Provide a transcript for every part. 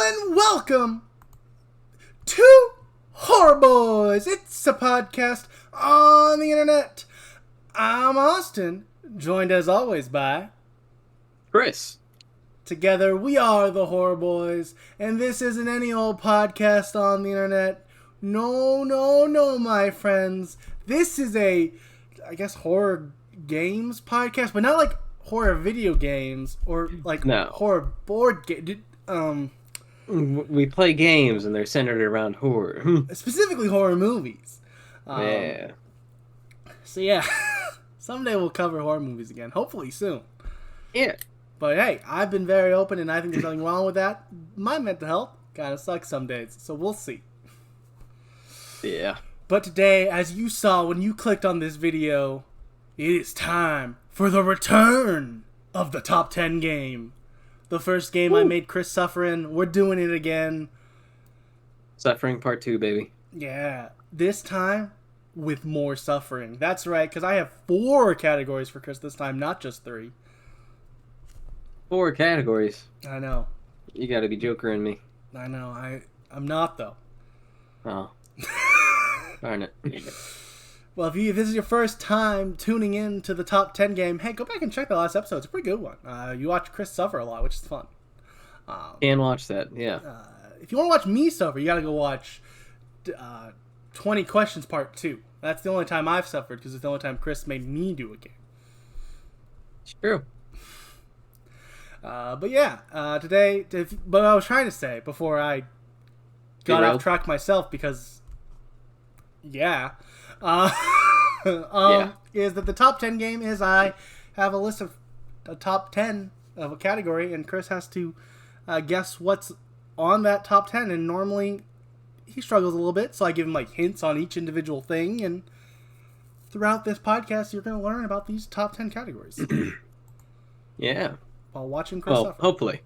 and welcome to Horror Boys. It's a podcast on the internet. I'm Austin, joined as always by Chris. Together we are the Horror Boys, and this isn't any old podcast on the internet. No, my friends. This is a, I guess, horror games podcast, but not like horror video games or like horror board game. We play games and they're centered around horror. Specifically horror movies. Yeah. So yeah, someday we'll cover horror movies again. Hopefully soon. Yeah. But hey, I've been very open and I think there's nothing wrong with that. My mental health kind of sucks some days, so we'll see. Yeah. But today, as you saw when you clicked on this video, it is time for the return of the top 10 game. The first game I made Chris suffer in. We're doing it again. Suffering part 2, baby. Yeah. This time, with more suffering. That's right, because I have 4 categories for Chris this time, not just 3. 4 categories. I know. You gotta be Joker-ing me. I know. I'm not, though. Oh. Darn it. Well, if this is your first time tuning in to the top 10 game, hey, go back and check the last episode. It's a pretty good one. You watch Chris suffer a lot, which is fun. Can watch that, yeah. If you want to watch me suffer, you got to go watch 20 Questions Part 2. That's the only time I've suffered, because it's the only time Chris made me do a game. It's true. But yeah, today, but I was trying to say before I got off track myself, because, yeah. Is that the top 10 game is I have a list of a top 10 of a category, and Chris has to guess what's on that top 10, and normally he struggles a little bit, so I give him like hints on each individual thing, and throughout this podcast you're going to learn about these top 10 categories. Yeah. While watching Chris suffer. Hopefully.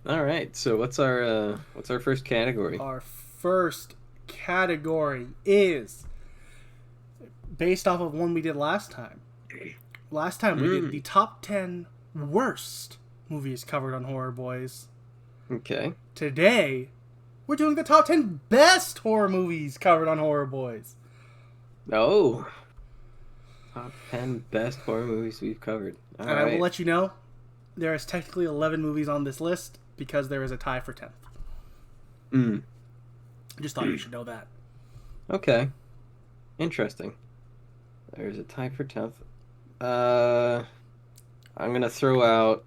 Alright, so what's our first category? Our first category is based off of one we did last time. Last time we did the top 10 worst movies covered on Horror Boys. Okay. Today, we're doing the top 10 best horror movies covered on Horror Boys. Oh. Top 10 best horror movies we've covered. All right. I will let you know, there is technically 11 movies on this list because there is a tie for 10th. I just thought you should know that. Okay. Interesting. There's a tie for 10th. I'm going to throw out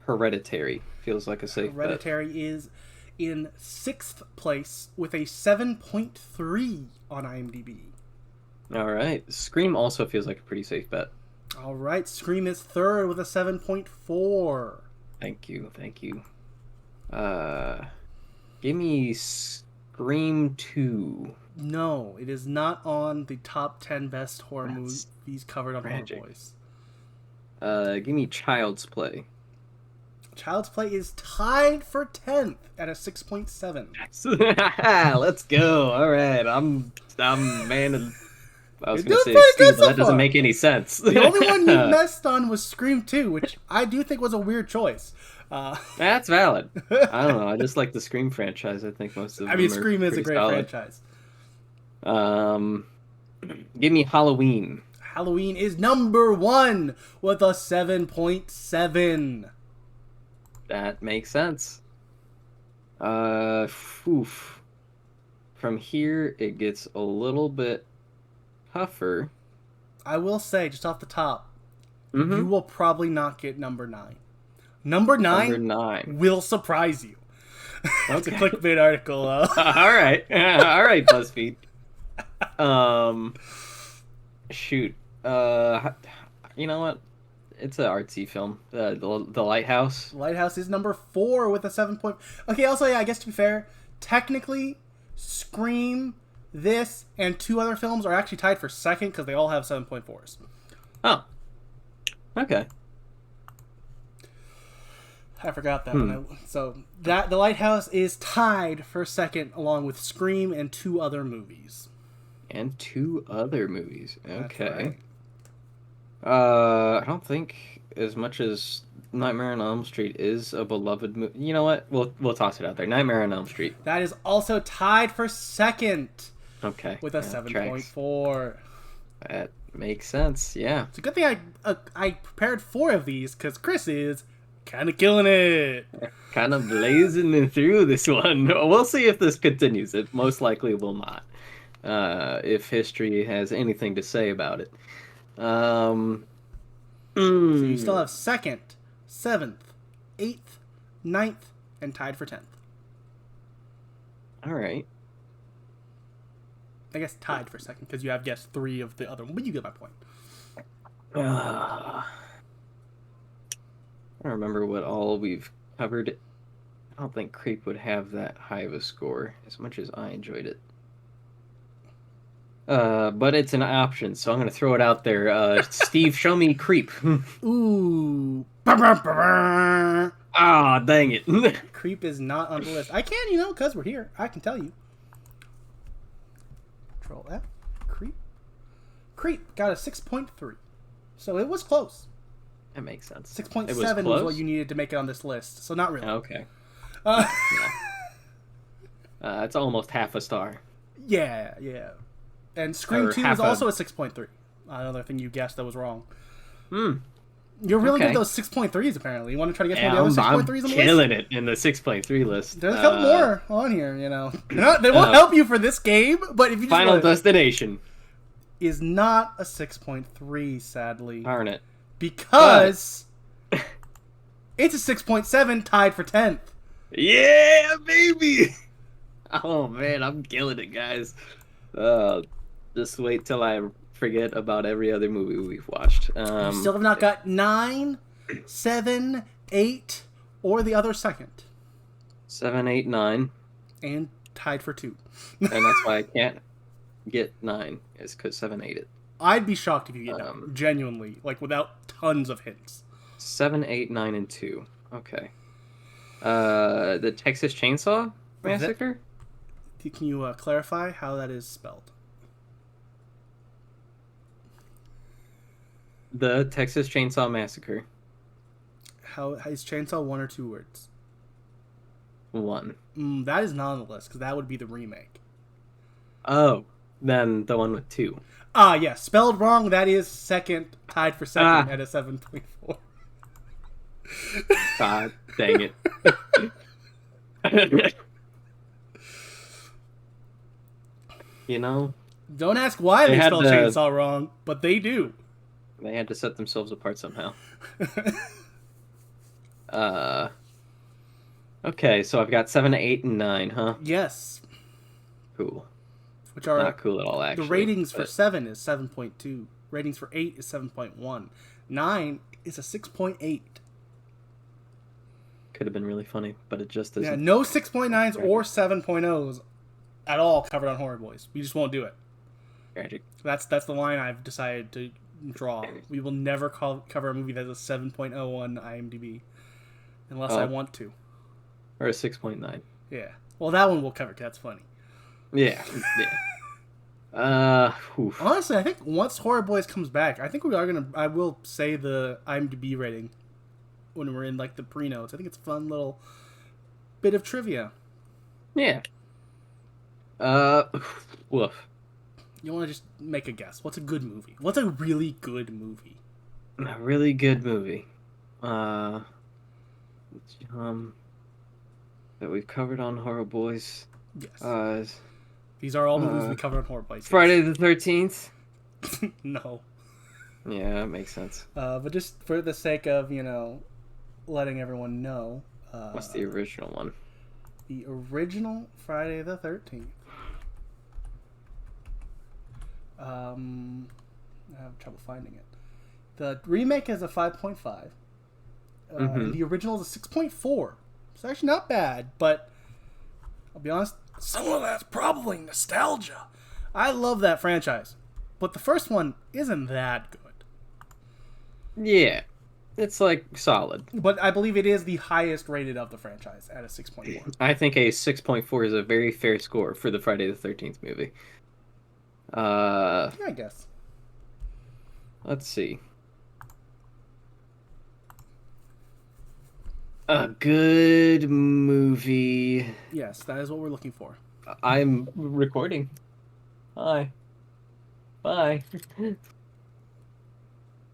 Hereditary. Feels like a safe bet. Hereditary is in 6th place with a 7.3 on IMDb. All right. Scream also feels like a pretty safe bet. All right. Scream is 3rd with a 7.4. Thank you. Give me Scream 2. No, it is not on the top 10 best horror movies covered on Horror Boys. Give me Child's Play. Child's Play is tied for 10th at a 6.7. Let's go. All right. I'm man. I was going to say Steve, that doesn't make any sense. The only one you messed on was Scream 2, which I do think was a weird choice. That's valid. I don't know. I just like the Scream franchise. I think most of them. I mean, Scream is a great franchise. Give me Halloween. Halloween is number 1 with a 7.7. That makes sense. From here, it gets a little bit tougher. I will say, just off the top, you will probably not get number 9. Number 9 will surprise you. That's a clickbait article. All right, BuzzFeed. Shoot. You know what? It's an artsy film. The Lighthouse. Lighthouse is number 4 with a 7. Okay, also, yeah, I guess to be fair, technically, Scream, this, and 2 other films are actually tied for 2nd because they all have 7.4s. Oh. Okay. I forgot that one. So The Lighthouse is tied for 2nd along with Scream and 2 other movies. Okay. I don't think as much as Nightmare on Elm Street is a beloved movie. You know what? We'll toss it out there. Nightmare on Elm Street. That is also tied for second. Okay. With a 7.4. That makes sense. Yeah. It's a good thing I prepared 4 of these because Chris is kind of killing it. Kind of blazing it through this one. We'll see if this continues. It most likely will not. If history has anything to say about it. So you still have 2nd, 7th, 8th, 9th, and tied for 10th. All right. I guess tied for 2nd because you have guessed 3 of the other one, but you get my point. I don't remember what all we've covered. I don't think Creep would have that high of a score as much as I enjoyed it. But it's an option, so I'm going to throw it out there. Steve, show me Creep. Ooh. Ah, dang it. Creep is not on the list. I can, because we're here. I can tell you. Control F. Creep got a 6.3. So it was close. That makes sense. 6.7 was what you needed to make it on this list. So not really. Okay. It's almost half a star. Yeah. And Scream 2 is also a 6.3. Another thing you guessed that was wrong. You're really good at those 6.3s, apparently. You want to try to guess one of the other 6.3s on the list? I'm killing it in the 6.3 list. There's a couple more on here, They won't help you for this game, but if you just Final Destination is not a 6.3, sadly. Darn it. Because it's a 6.7 tied for 10th. Yeah, baby! Oh, man, I'm killing it, guys. Just wait till I forget about every other movie we've watched. You still have not got 9, 7, 8, or the other second. 7, 8, 9. And tied for 2. And that's why I can't get 9, is because 7, 8 it. I'd be shocked if you get 9, genuinely, without tons of hints. 7, 8, 9, and 2. Okay. The Texas Chainsaw Massacre? Can you clarify how that is spelled? The Texas Chainsaw Massacre. How is chainsaw 1 or 2 words? 1. That is not on the list, because that would be the remake. Oh, then the one with 2. Yes. Spelled wrong, that is second, tied for second at a 7.4. God dang it. Don't ask why they spelled chainsaw wrong, but they do. They had to set themselves apart somehow. Okay, so I've got 7, 8, and 9, huh? Yes. Cool. Which are not cool at all, actually. The ratings for 7 is 7.2. Ratings for 8 is 7.1. 9 is a 6.8. Could have been really funny, but it just isn't. Yeah, no 6.9s or 7.0s at all covered on Horror Boys. We just won't do it. Tragic. That's the line I've decided to draw. We will never cover a movie that has a 7.0 on IMDb unless I want to. Or a 6.9. Yeah. Well, that one we'll cover because that's funny. Yeah. Honestly, I think once Horror Boys comes back, I think we are gonna. I will say the IMDb rating when we're in the pre-notes. I think it's a fun little bit of trivia. Yeah. Woof. You want to just make a guess? What's a good movie? What's a really good movie? A really good movie. That we've covered on Horror Boys. Yes. These are all the movies we covered on Horror Boys. Friday the 13th? No. Yeah, that makes sense. But just for the sake of, letting everyone know. What's the original one? The original Friday the 13th. I have trouble finding it. The remake is a 5.5. The original is a 6.4. It's actually not bad, but I'll be honest, some of that's probably nostalgia. I love that franchise, but the first one isn't that good. Yeah, it's solid. But I believe it is the highest rated of the franchise at a 6.4. I think a 6.4 is a very fair score for the Friday the 13th movie. Yeah, I guess. Let's see. A good movie. Yes, that is what we're looking for. I'm recording. Hi. Bye.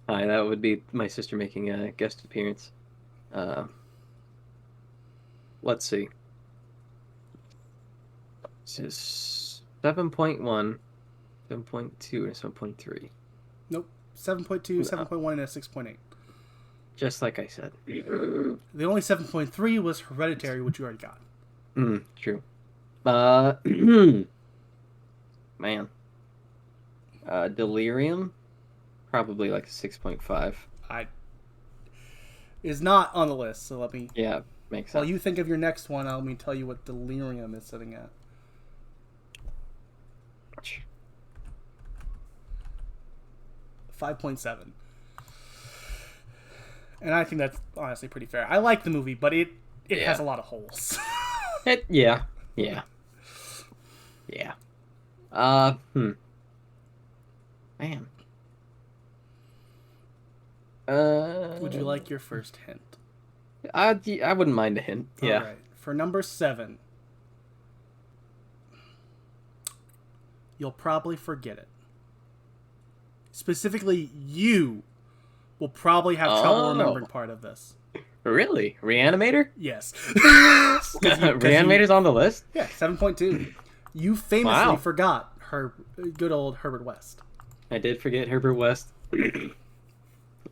Hi, that would be my sister making a guest appearance. Uh, let's see. This is 7.1, 7.2, and 7.3. Nope. 7.2, 7.1, and a 6.8. Just like I said. The only 7.3 was Hereditary, which you already got. True. Man. Delirium, probably like a 6.5. Is not on the list, so let me... Yeah, makes sense. While you think of your next one, let me tell you what Delirium is sitting at. 5.7. And I think that's honestly pretty fair. I like the movie, but it has a lot of holes. Yeah. Man. Would you like your first hint? I wouldn't mind a hint. Yeah. All right. For number 7, you'll probably forget it. Specifically, you will probably have trouble remembering part of this. Really? Reanimator? Yes. Reanimator's on the list? Yeah, 7.2. You famously forgot good old Herbert West. I did forget Herbert West.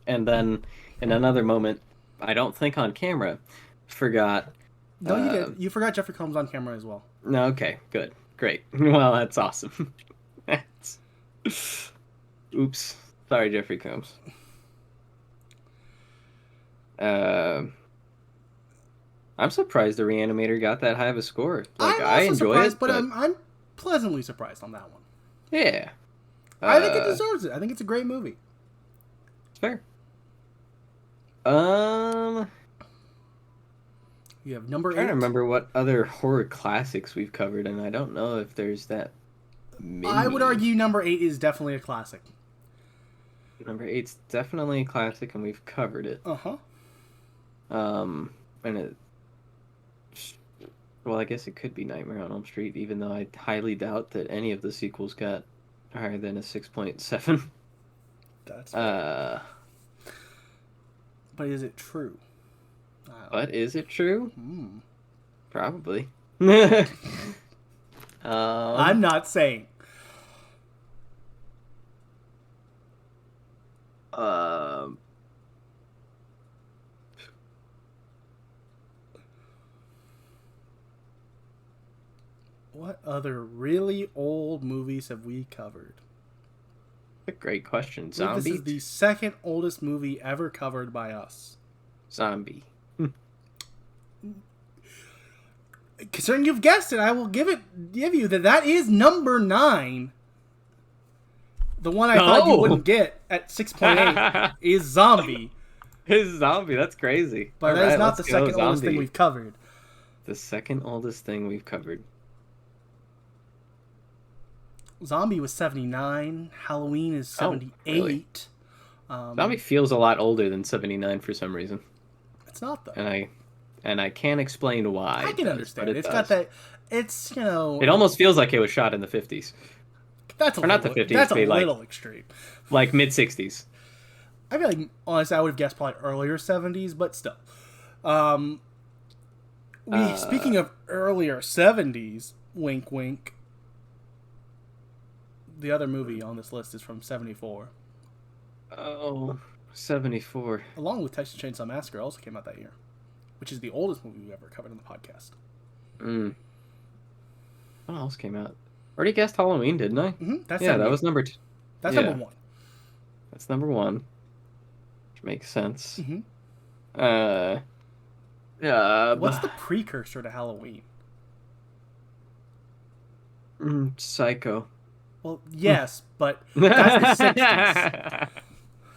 And then, in another moment, I don't think on camera, forgot... No, you did. You forgot Jeffrey Combs on camera as well. No, okay, good. Great. Well, that's awesome. Oops. Sorry, Jeffrey Combs. I'm surprised the Reanimator got that high of a score. Like, I enjoy it, but I'm pleasantly surprised on that one. Yeah. I think it deserves it. I think it's a great movie. Fair. You have number 8. I'm trying to remember what other horror classics we've covered, and I don't know if there's that many. I would argue number 8 is definitely a classic. Number 8's definitely a classic, and we've covered it. Uh-huh. And it... Well, I guess it could be Nightmare on Elm Street, even though I highly doubt that any of the sequels got higher than a 6.7. That's fair. But is it true? But is it true? Probably. I'm not saying. What other really old movies have we covered? A great question. Zombie? This is the second oldest movie ever covered by us. Zombie. Considering you've guessed it, I will give you that is number 9. The one I thought you wouldn't get at 6.8 is Zombie. It's Zombie. That's crazy. But that is not the second oldest thing we've covered. The second oldest thing we've covered. Zombie was 79. Halloween is 78. Really? Zombie feels a lot older than 79 for some reason. It's not though. And I can't explain why. I can understand. It's got that. It's, you know. It almost feels like it was shot in the 50s. That's a or little, not the 50s. That's a little extreme. Like mid 60s. I feel like, honestly, I would have guessed probably earlier 70s, but still. Speaking of earlier 70s, wink wink. The other movie on this list is from 74. Oh, 74. Along with Texas Chainsaw Massacre also came out that year, which is the oldest movie we've ever covered on the podcast. What else came out? Already guessed Halloween, didn't I? That's that was number 2. That's number 1. That's number 1. Which makes sense. What's the precursor to Halloween? Psycho. Well, yes, but that's the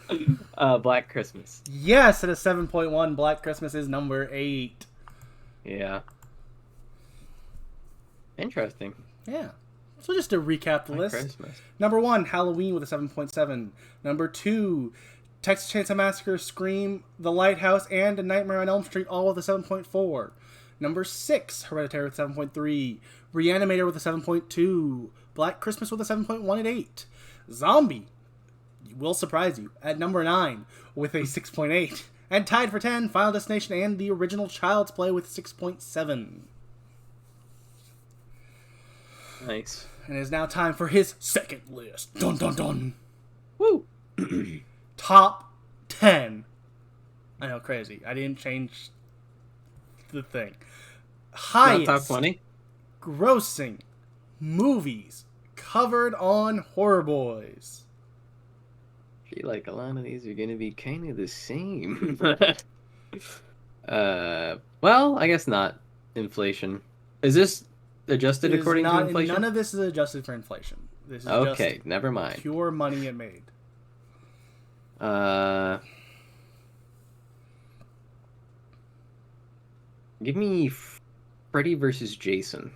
60s. Black Christmas. Yes, at a 7.1, Black Christmas is number 8. Yeah. Interesting. Yeah. So just to recap the list. Christmas. Number 1, Halloween with a 7.7. Number 2, Texas Chainsaw Massacre, Scream, The Lighthouse, and A Nightmare on Elm Street all with a 7.4. Number 6, Hereditary with 7.3. Reanimator with a 7.2. Black Christmas with a 7.1 at 8. Zombie will surprise you at number 9 with a 6.8. And tied for 10, Final Destination and the original Child's Play with 6.7. Nice. And it is now time for his second list. Dun dun dun. Woo! Top 10. I know, crazy. I didn't change the thing. Highest Not top 20? grossing movies covered on Horror Boys. I feel like a lot of these are going to be kind of the same. Well, I guess not. Inflation. Is this adjusted according to inflation? None of this is adjusted for inflation. This is okay, just never mind. pure money it made. Give me Freddy versus Jason.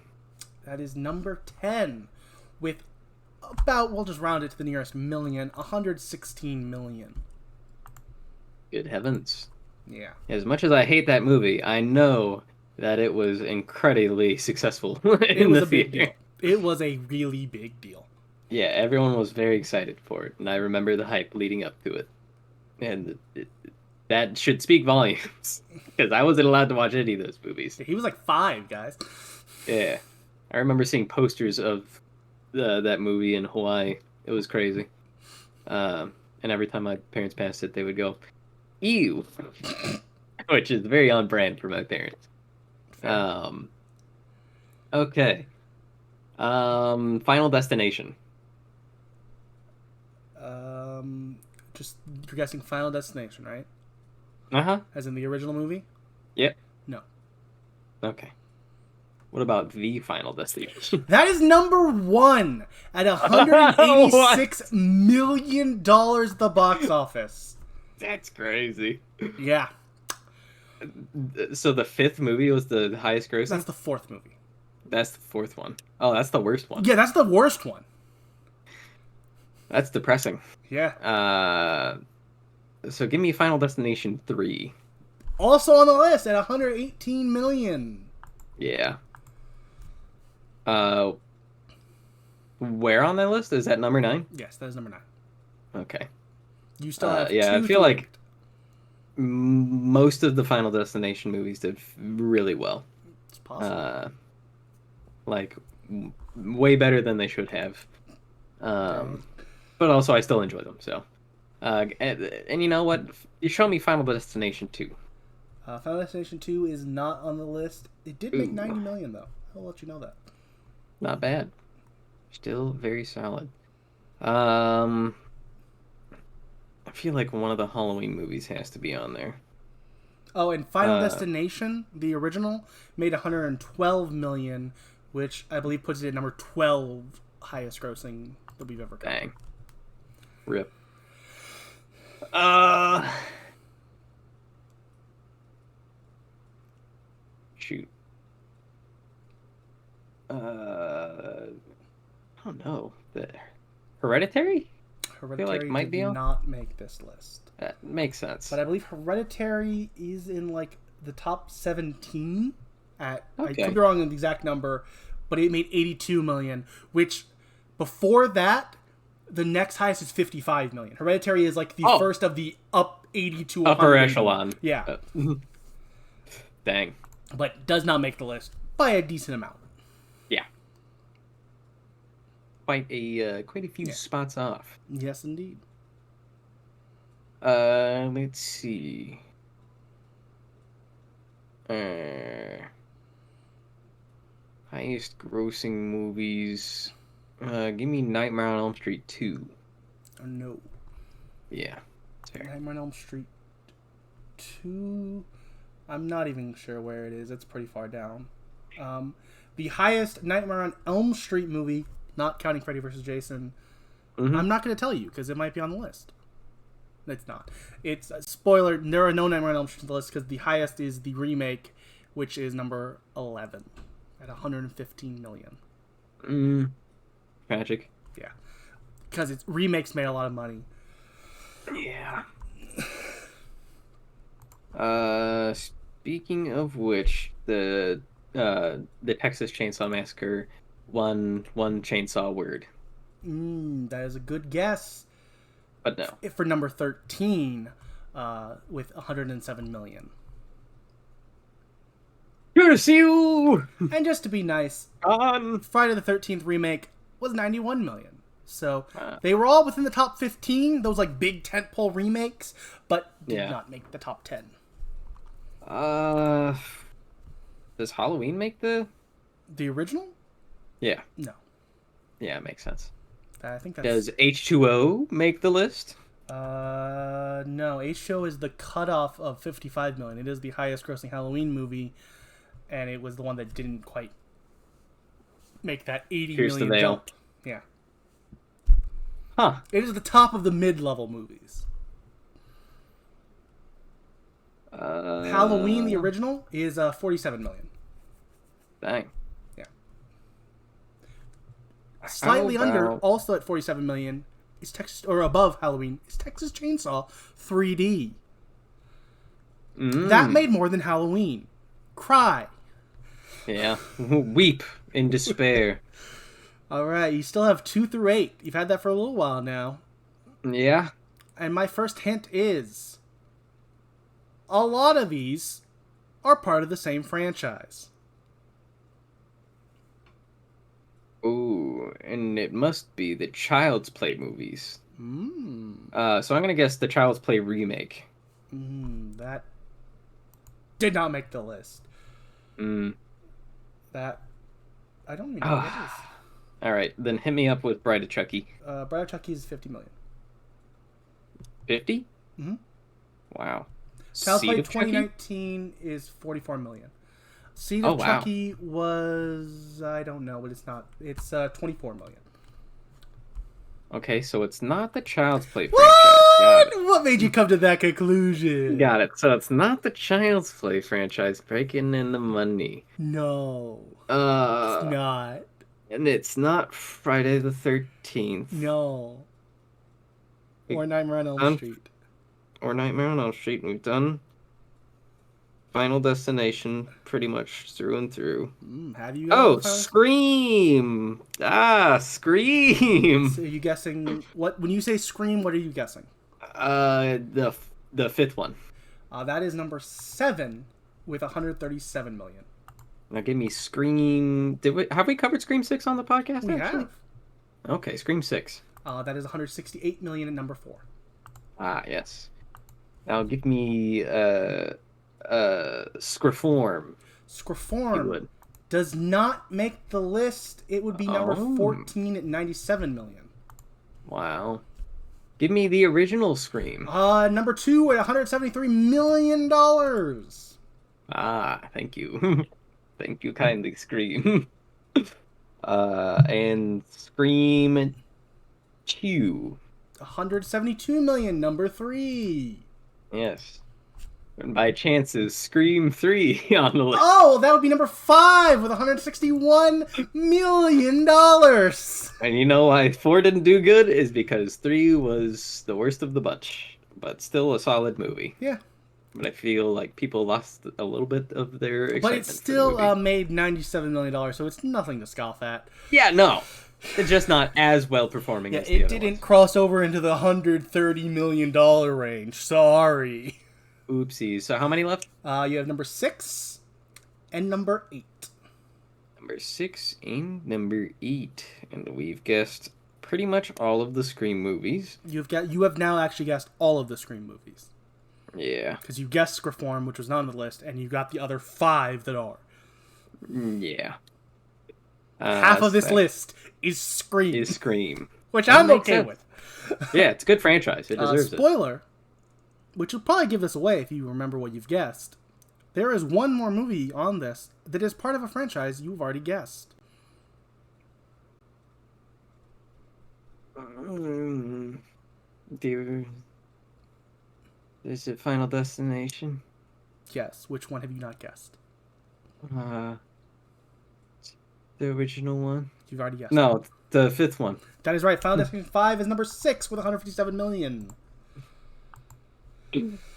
That is number 10 with about, we'll just round it to the nearest million, 116 million. Good heavens. Yeah. As much as I hate that movie, I know that it was incredibly successful It was a big deal. It was a really big deal. Yeah, everyone was very excited for it, and I remember the hype leading up to it. And that should speak volumes, because I wasn't allowed to watch any of those movies. He was like 5, guys. Yeah. I remember seeing posters of that movie in Hawaii. It was crazy. And every time my parents passed it, they would go, "Ew," which is very on brand for my parents. Okay. Final Destination. Just you're guessing Final Destination, right? Uh-huh. As in the original movie? Yep. No. Okay. What about the Final Destination? That is number 1 at $186 million at the box office. That's crazy. Yeah. So the 5th movie was the highest grossing? That's the 4th movie. That's the 4th one. Oh, that's the worst one. Yeah, that's the worst one. That's depressing. Yeah. So give me Final Destination 3. Also on the list at 118 million. Yeah. Where on that list? Is that number 9? Yes, that is number 9. Okay. You still have yeah, two I feel to like rate. most of the Final Destination movies did really well. It's possible. Like way better than they should have. But also I still enjoy them. So, and you know what? You show me Final Destination 2. Final Destination 2 is not on the list. It did make 90 million though. I'll let you know that. Not bad. Still very solid. I feel like one of the Halloween movies has to be on there. Oh, and Final Destination, the original, made 112 million, which I believe puts it at number 12 highest grossing that we've ever got. Dang. Rip. Shoot. I don't know. The Hereditary? Hereditary might be did on? not make this list. That makes sense. But I believe Hereditary is in like the top 17 at Okay. I could be wrong on the exact number, but it made 82 million, which before that the next highest is 55 million. Hereditary is like the first of the up 80 to 100. Upper echelon. Yeah. Dang. But does not make the list by a decent amount. Yeah. Quite a few spots off. Yes, indeed. Let's see. Highest grossing movies. Give me Nightmare on Elm Street 2. No. Yeah. Fair. Nightmare on Elm Street 2. I'm not even sure where it is. It's pretty far down. The highest Nightmare on Elm Street movie, not counting Freddy vs. Jason, I'm not going to tell you because it might be on the list. It's not. It's a spoiler. There are no Nightmare on Elm Street on the list because the highest is the remake, which is number 11 at 115 million. Tragic. Yeah. Because its remakes made a lot of money. Yeah. Speaking of which, the Texas Chainsaw Massacre, one chainsaw word, That is a good guess. but no. For number 13, with 107 million. Curse you! And just to be nice, On. Friday the 13th remake was 91 million. So Ah. they were all within the top 15, those like big tentpole remakes, but did not make the top 10. Does Halloween make the? The original? Yeah. No. Yeah, it makes sense. I think that's... Does H2O make the list? No. H2O is the cutoff of 55 million. It is the highest grossing Halloween movie, and it was the one that didn't quite make that 80 Pierce the million veil. jump. Yeah. Huh. It is the top of the mid-level movies. Halloween, the original, is 47 million. Dang. Yeah. Slightly under, about- also at 47 million, is Texas, or above Halloween, is Texas Chainsaw 3D. That made more than Halloween. Cry. Yeah. Weep in despair. All right, you still have 2 through 8. You've had that for a little while now. Yeah. And my first hint is, a lot of these are part of the same franchise. Ooh, and it must be the Child's Play movies. So I'm gonna guess the Child's Play remake. That did not make the list. That, I don't even know what it is. All right, then hit me up with Bride of Chucky. Bride of Chucky is 50 million. 50? Mm-hmm. Wow. Child's Seed Play of Chucky? 2019 is 44 million. Seed Oh, of wow. Chucky was, I don't know, but it's not. It's 24 million. Okay, so it's not the Child's Play franchise. Got it. What made you come to that conclusion? Got it. So it's not the Child's Play franchise breaking in the money. No. It's not. And it's not Friday the 13th. No. Or Nightmare on Elm Street. Or Nightmare on Elm Street. We've done Final Destination pretty much through and through. Have you? Scream! Scream! So are you guessing what? When you say Scream, what are you guessing? The fifth one. That is number 7 with 137 million. Now give me Scream. Have we covered Scream 6 on the podcast? We actually? have. Okay, Scream 6. That is 168 million at number 4. Ah, yes. Now give me Scriform. Scriform does not make the list. It would be number 14 at 97 million. Wow. Give me the original Scream. Number 2 at 173 million dollars. Ah, thank you. Thank you kindly, Scream. And Scream 2. 172 million, number 3. Yes. And by chance is Scream 3 on the list. Oh, that would be number 5 with 161 million dollars. And you know why 4 didn't do good is because 3 was the worst of the bunch, but still a solid movie. Yeah. But I feel like people lost a little bit of their excitement. But it still made $97 million, so it's nothing to scoff at. Yeah, no. It's just not as well performing as the it other didn't ones. cross over into the $130 million range. Sorry. Oopsies. So how many left? You have number 6 and number 8. Number 6 and number 8. And we've guessed pretty much all of the Scream movies. You have now actually guessed all of the Scream movies. Yeah. Because you guessed Scriform, which was not on the list, and you got the other 5 that are. Yeah. Half of this list is Scream. Which That I'm makes okay sense. with. Yeah, it's a good franchise. It deserves spoiler, which will probably give this away if you remember what you've guessed. There is one more movie on this that is part of a franchise you've already guessed. Is it Final Destination? Yes. Which one have you not guessed? The original one? You've already guessed. No, the 5th one. That is right. Final Destination 5 is number 6 with 157 million.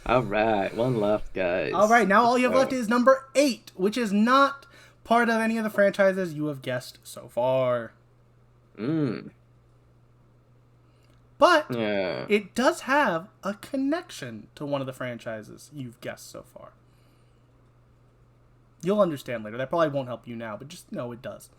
All right, one left, guys. All right, now all you have So, left is number 8, which is not part of any of the franchises you have guessed so far. But yeah. it does have a connection to one of the franchises you've guessed so far. You'll understand later. That probably won't help you now, but just know it does.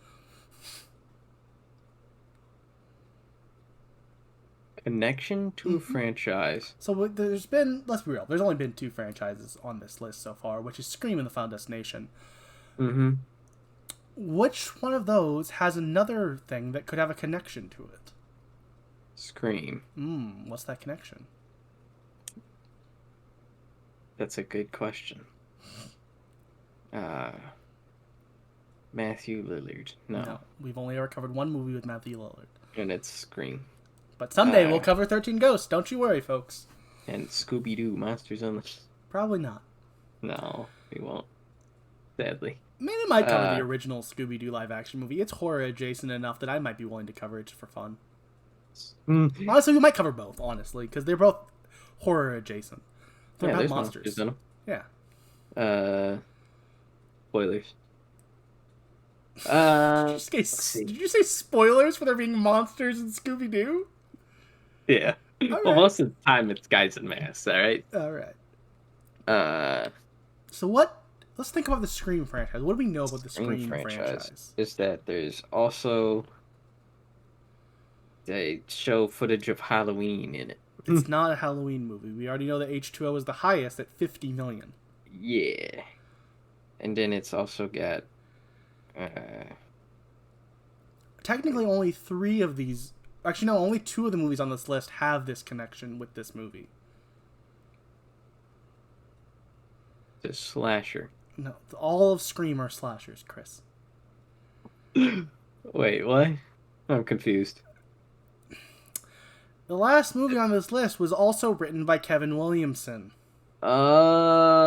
Connection to a franchise. So there's been, let's be real, there's only been 2 franchises on this list so far, which is Scream and The Final Destination. Mm-hmm. Which one of those has another thing that could have a connection to it? Scream. What's that connection? That's a good question. Matthew Lillard. No. We've only ever covered one movie with Matthew Lillard. And it's Scream. But someday we'll cover 13 Ghosts. Don't you worry, folks. And Scooby-Doo, Monsters on the... Probably not. No, we won't. Sadly. Maybe I might cover the original Scooby-Doo live-action movie. It's horror-adjacent enough that I might be willing to cover it just for fun. Honestly, we might cover both, honestly, because they're both horror-adjacent. They're about monsters. In them. Yeah. Spoilers. Did you say spoilers for there being monsters in Scooby-Doo? Yeah. Right. Well, most of the time it's guys in masks, alright? Alright. So let's think about the Scream franchise. What do we know about the Scream franchise? Is that there's also... They show footage of Halloween in it. It's not a Halloween movie. We already know that H2O is the highest at 50 million. Yeah. And then it's also got... Technically, only 3 of these... Actually, no, only 2 of the movies on this list have this connection with this movie. The slasher. No, all of Scream are slashers, Chris. Wait, what? I'm confused. The last movie on this list was also written by Kevin Williamson. Oh.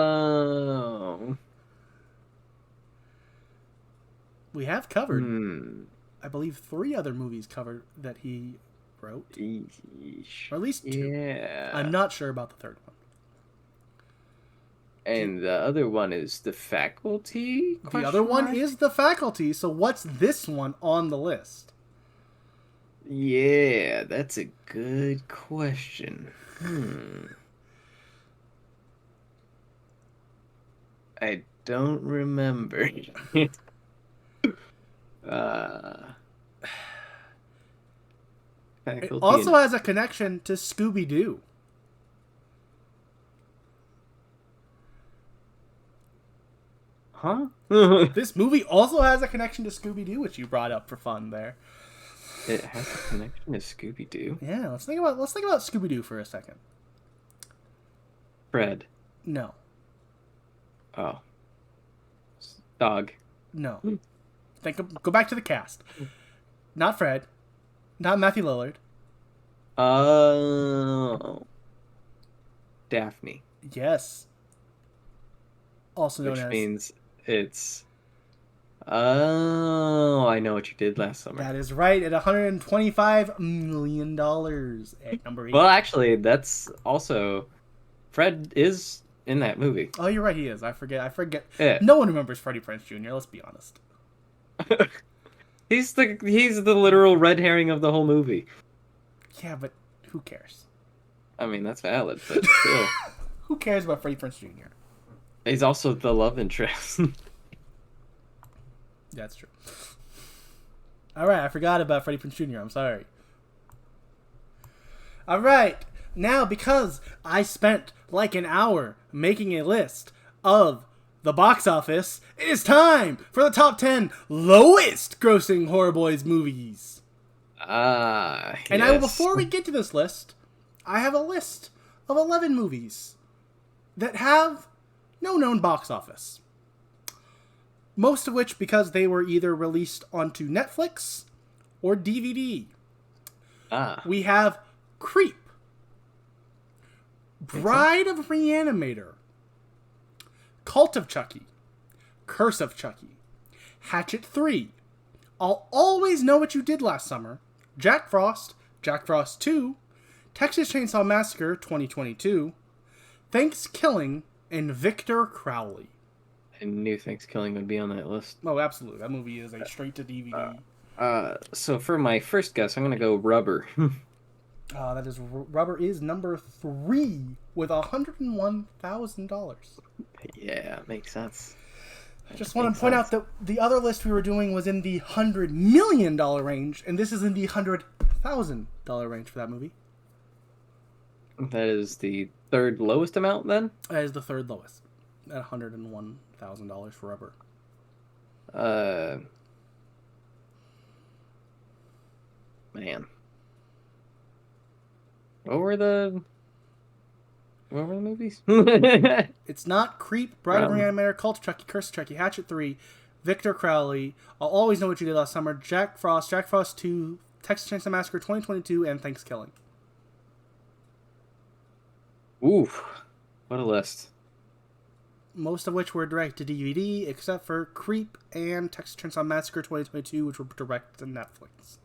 We have covered, I believe, 3 other movies covered that he wrote. Eesh. Or at least 2. Yeah. I'm not sure about the 3rd one. And the other one is The Faculty? The other one is The Faculty, so what's this one on the list? Yeah, that's a good question. I don't remember. It also has a connection to Scooby-Doo. Huh? This movie also has a connection to Scooby-Doo, which you brought up for fun there. It has a connection to Scooby-Doo? Yeah, let's think about Scooby-Doo for a second. Fred. No. Oh. Dog. No. Go back to the cast. Not Fred. Not Matthew Lillard. Oh. Daphne. Yes. Also known as... Which means it's... Oh, I know what you did last summer. That is right, at $125 million at number 8. Well, actually, that's also... Fred is in that movie. Oh, you're right, he is. I forget. Yeah. No one remembers Freddie Prinze Jr., let's be honest. He's the literal red herring of the whole movie. Yeah, but who cares? I mean, that's valid, but still. Who cares about Freddie Prinze Jr.? He's also the love interest. That's true. Alright, I forgot about Freddie Prinze Jr., I'm sorry. Alright, now because I spent like an hour making a list of the box office, it is time for the top 10 lowest grossing Horror Boys movies. And yes. before we get to this list, I have a list of 11 movies that have no known box office. Most of which because they were either released onto Netflix or DVD. We have Creep, Bride of Reanimator, Cult of Chucky, Curse of Chucky, Hatchet 3, I'll Always Know What You Did Last Summer, Jack Frost 2, Texas Chainsaw Massacre 2022, Thanksgiving and Victor Crowley. I knew Thanksgiving would be on that list. Oh, absolutely. That movie is a straight to DVD. So for my first guess, I'm gonna go Rubber. That is Rubber is number 3 with $101,000. Yeah, makes sense. I just want to point out that the other list we were doing was in the $100 million range, and this is in the $100,000 range for that movie. That is the third lowest amount, then? That is the third lowest, at $101,000 for Rubber. Man. What were the movies? It's not Creep, Bride of a Reanimator, Cult of Chucky, Curse of Chucky, Hatchet 3, Victor Crowley, I'll Always Know What You Did Last Summer, Jack Frost 2, Texas Chainsaw Massacre 2022, and Thanksgiving. Oof. What a list. Most of which were direct to DVD, except for Creep and Texas Chainsaw Massacre 2022, which were direct to Netflix.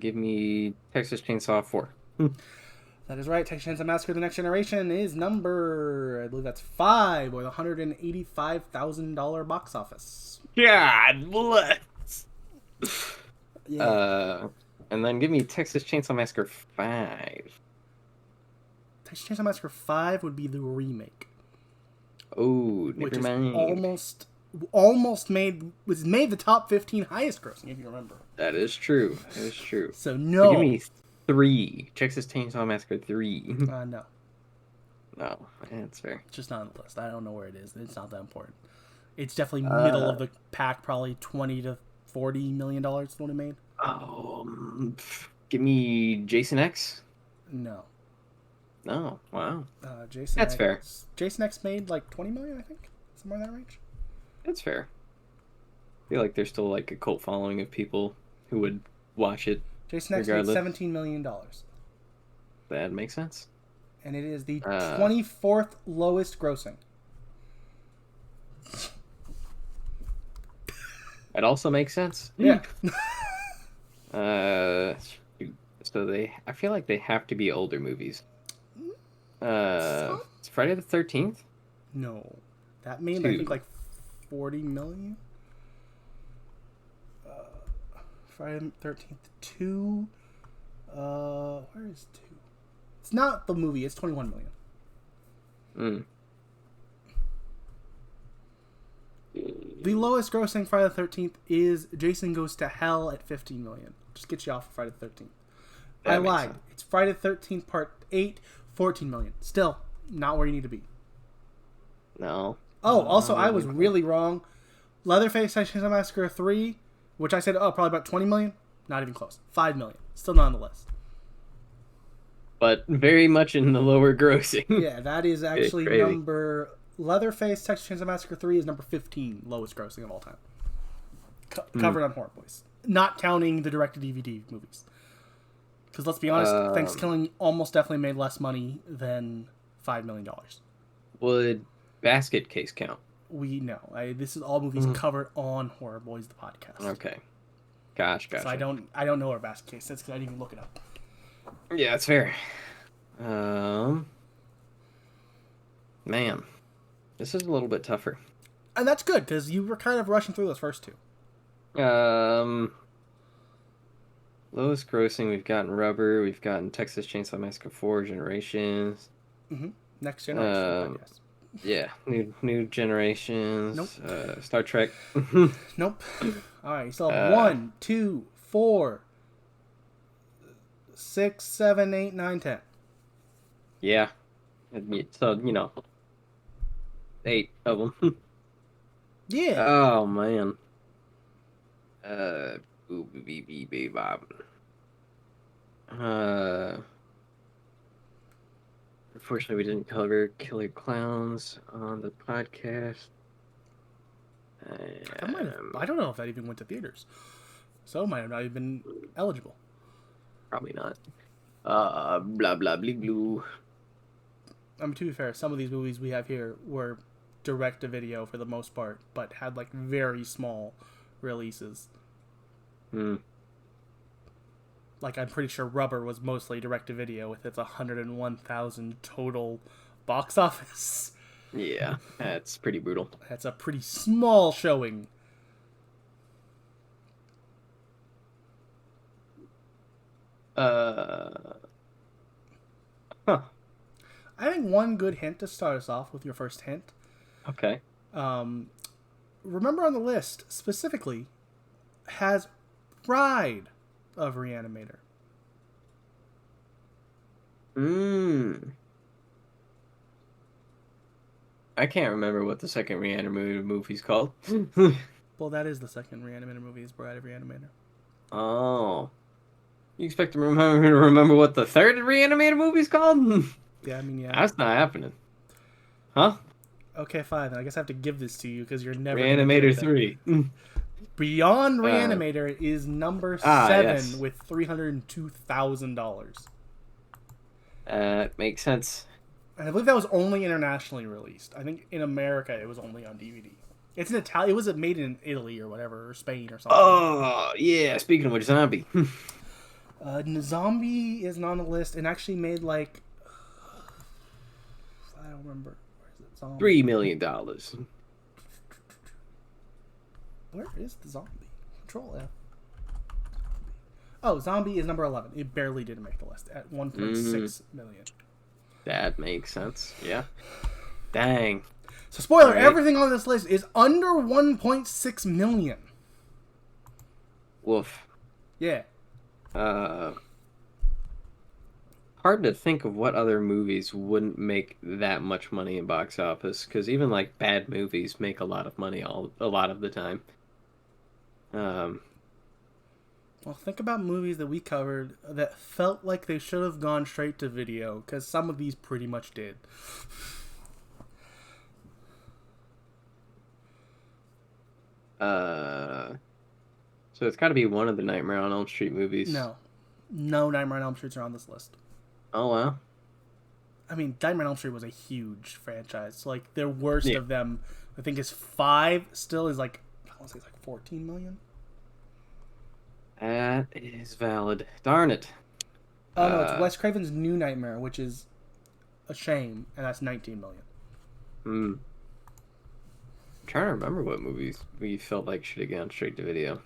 Give me Texas Chainsaw 4. That is right. Texas Chainsaw Massacre: The Next Generation is number, I believe that's 5, with $185,000 box office. God bless. Yeah. And then give me Texas Chainsaw Massacre 5. Texas Chainsaw Massacre 5 would be the remake. Oh, never which mind. Is almost made the top 15 highest grossing, if you remember. That is true. That is true. So no. So give me 3. Texas Chainsaw Massacre 3. No. No, that's fair. It's just not on the list. I don't know where it is. It's not that important. It's definitely middle of the pack, probably $20 to $40 million is what it made. Give me Jason X. No. No, wow. Jason That's X, fair. Jason X made like $20 million, I think, somewhere in that range. That's fair. I feel like there's still like a cult following of people who would watch it. Jason X regardless. made $17 million. That makes sense. And it is the 24th lowest grossing. It also makes sense. Yeah. So I feel like they have to be older movies. It's Friday the 13th? No. That made, I think, like $40 million. Friday the 13th 2. Where is 2? It's not the movie. It's $21 million. The lowest grossing Friday the 13th is Jason Goes to Hell at $15 million. Just get you off of Friday the 13th. I lied. Sense. It's Friday the 13th Part 8, $14 million. Still, not where you need to be. No. Oh, also, I was really wrong. Leatherface Texas Chainsaw Massacre 3, which I said, probably about $20 million. Not even close. $5 million. Still not on the list. But very much in the lower grossing. Yeah, that is actually number... Leatherface Texas Chainsaw Massacre 3 is number 15 lowest grossing of all time. Covered on Horror Bois. Not counting the direct-to-DVD movies. Because let's be honest, Thanksgiving almost definitely made less money than $5 million. Would Basket Case count? We know. This is all movies covered on Horror Bois, the podcast. Okay. Gotcha. So I don't know where Basket Case is because I didn't even look it up. Yeah, that's fair. Man, this is a little bit tougher. And that's good because you were kind of rushing through those first two. Lowest grossing, we've gotten Rubber, we've gotten Texas Chainsaw Massacre 4 Generations. Next Generation, yes. Yeah, new Generations. Nope. Star Trek. Nope. All right, you still have 1, 2, 4, 6, 7, 8, 9, 10. Yeah. So, 8 of them. Yeah. Oh, man. Unfortunately, we didn't cover Killer Clowns on the podcast. I don't know if that even went to theaters. So it might have not even been eligible. Probably not. Blah, blah, blah, blue. I mean, to be fair, some of these movies we have here were direct-to-video for the most part, but had, like, very small releases. Like, I'm pretty sure Rubber was mostly direct-to-video with its 101,000 total box office. Yeah, that's pretty brutal. That's a pretty small showing. Huh. I think one good hint to start us off with your first hint. Okay. Remember on the list, specifically, has Bride of Reanimator. I can't remember what the second Reanimator movie's called. Well, that is the second Reanimator movie, is Bride of Reanimator. Oh. You expect to remember what the third Reanimator movie's called? Yeah, I mean, yeah. That's not happening. Huh? Okay, fine. Then I guess I have to give this to you because you're never Reanimator 3. Beyond Reanimator is number 7 yes. with $302,000. Makes sense. And I believe that was only internationally released. I think in America it was only on DVD. It's in Italian. It was made in Italy or whatever, or Spain or something. Oh, yeah. Speaking of which, Zombie. Zombie isn't on the list and actually made like... I don't remember. Where is it? Zombie. $3 million. Where is the Zombie? Control F. Oh, Zombie is number 11. It barely didn't make the list at 1.6 million. That makes sense. Yeah. Dang. So spoiler, right. Everything on this list is under 1.6 million. Woof. Yeah. Hard to think of what other movies wouldn't make that much money in box office, because even like bad movies make a lot of money a lot of the time. Well, think about movies that we covered that felt like they should have gone straight to video, because some of these pretty much did. So it's got to be one of the Nightmare on Elm Street movies. No Nightmare on Elm Streets are on this list. Oh, wow. I mean, Nightmare on Elm Street was a huge franchise. So, like, their worst of them, I think, is 5. Still is like, I want to say it's like 14 million. That is valid. Darn it. Oh, no, it's Wes Craven's New Nightmare, which is a shame, and that's 19 million. I'm trying to remember what movies we felt like should have gone straight to video.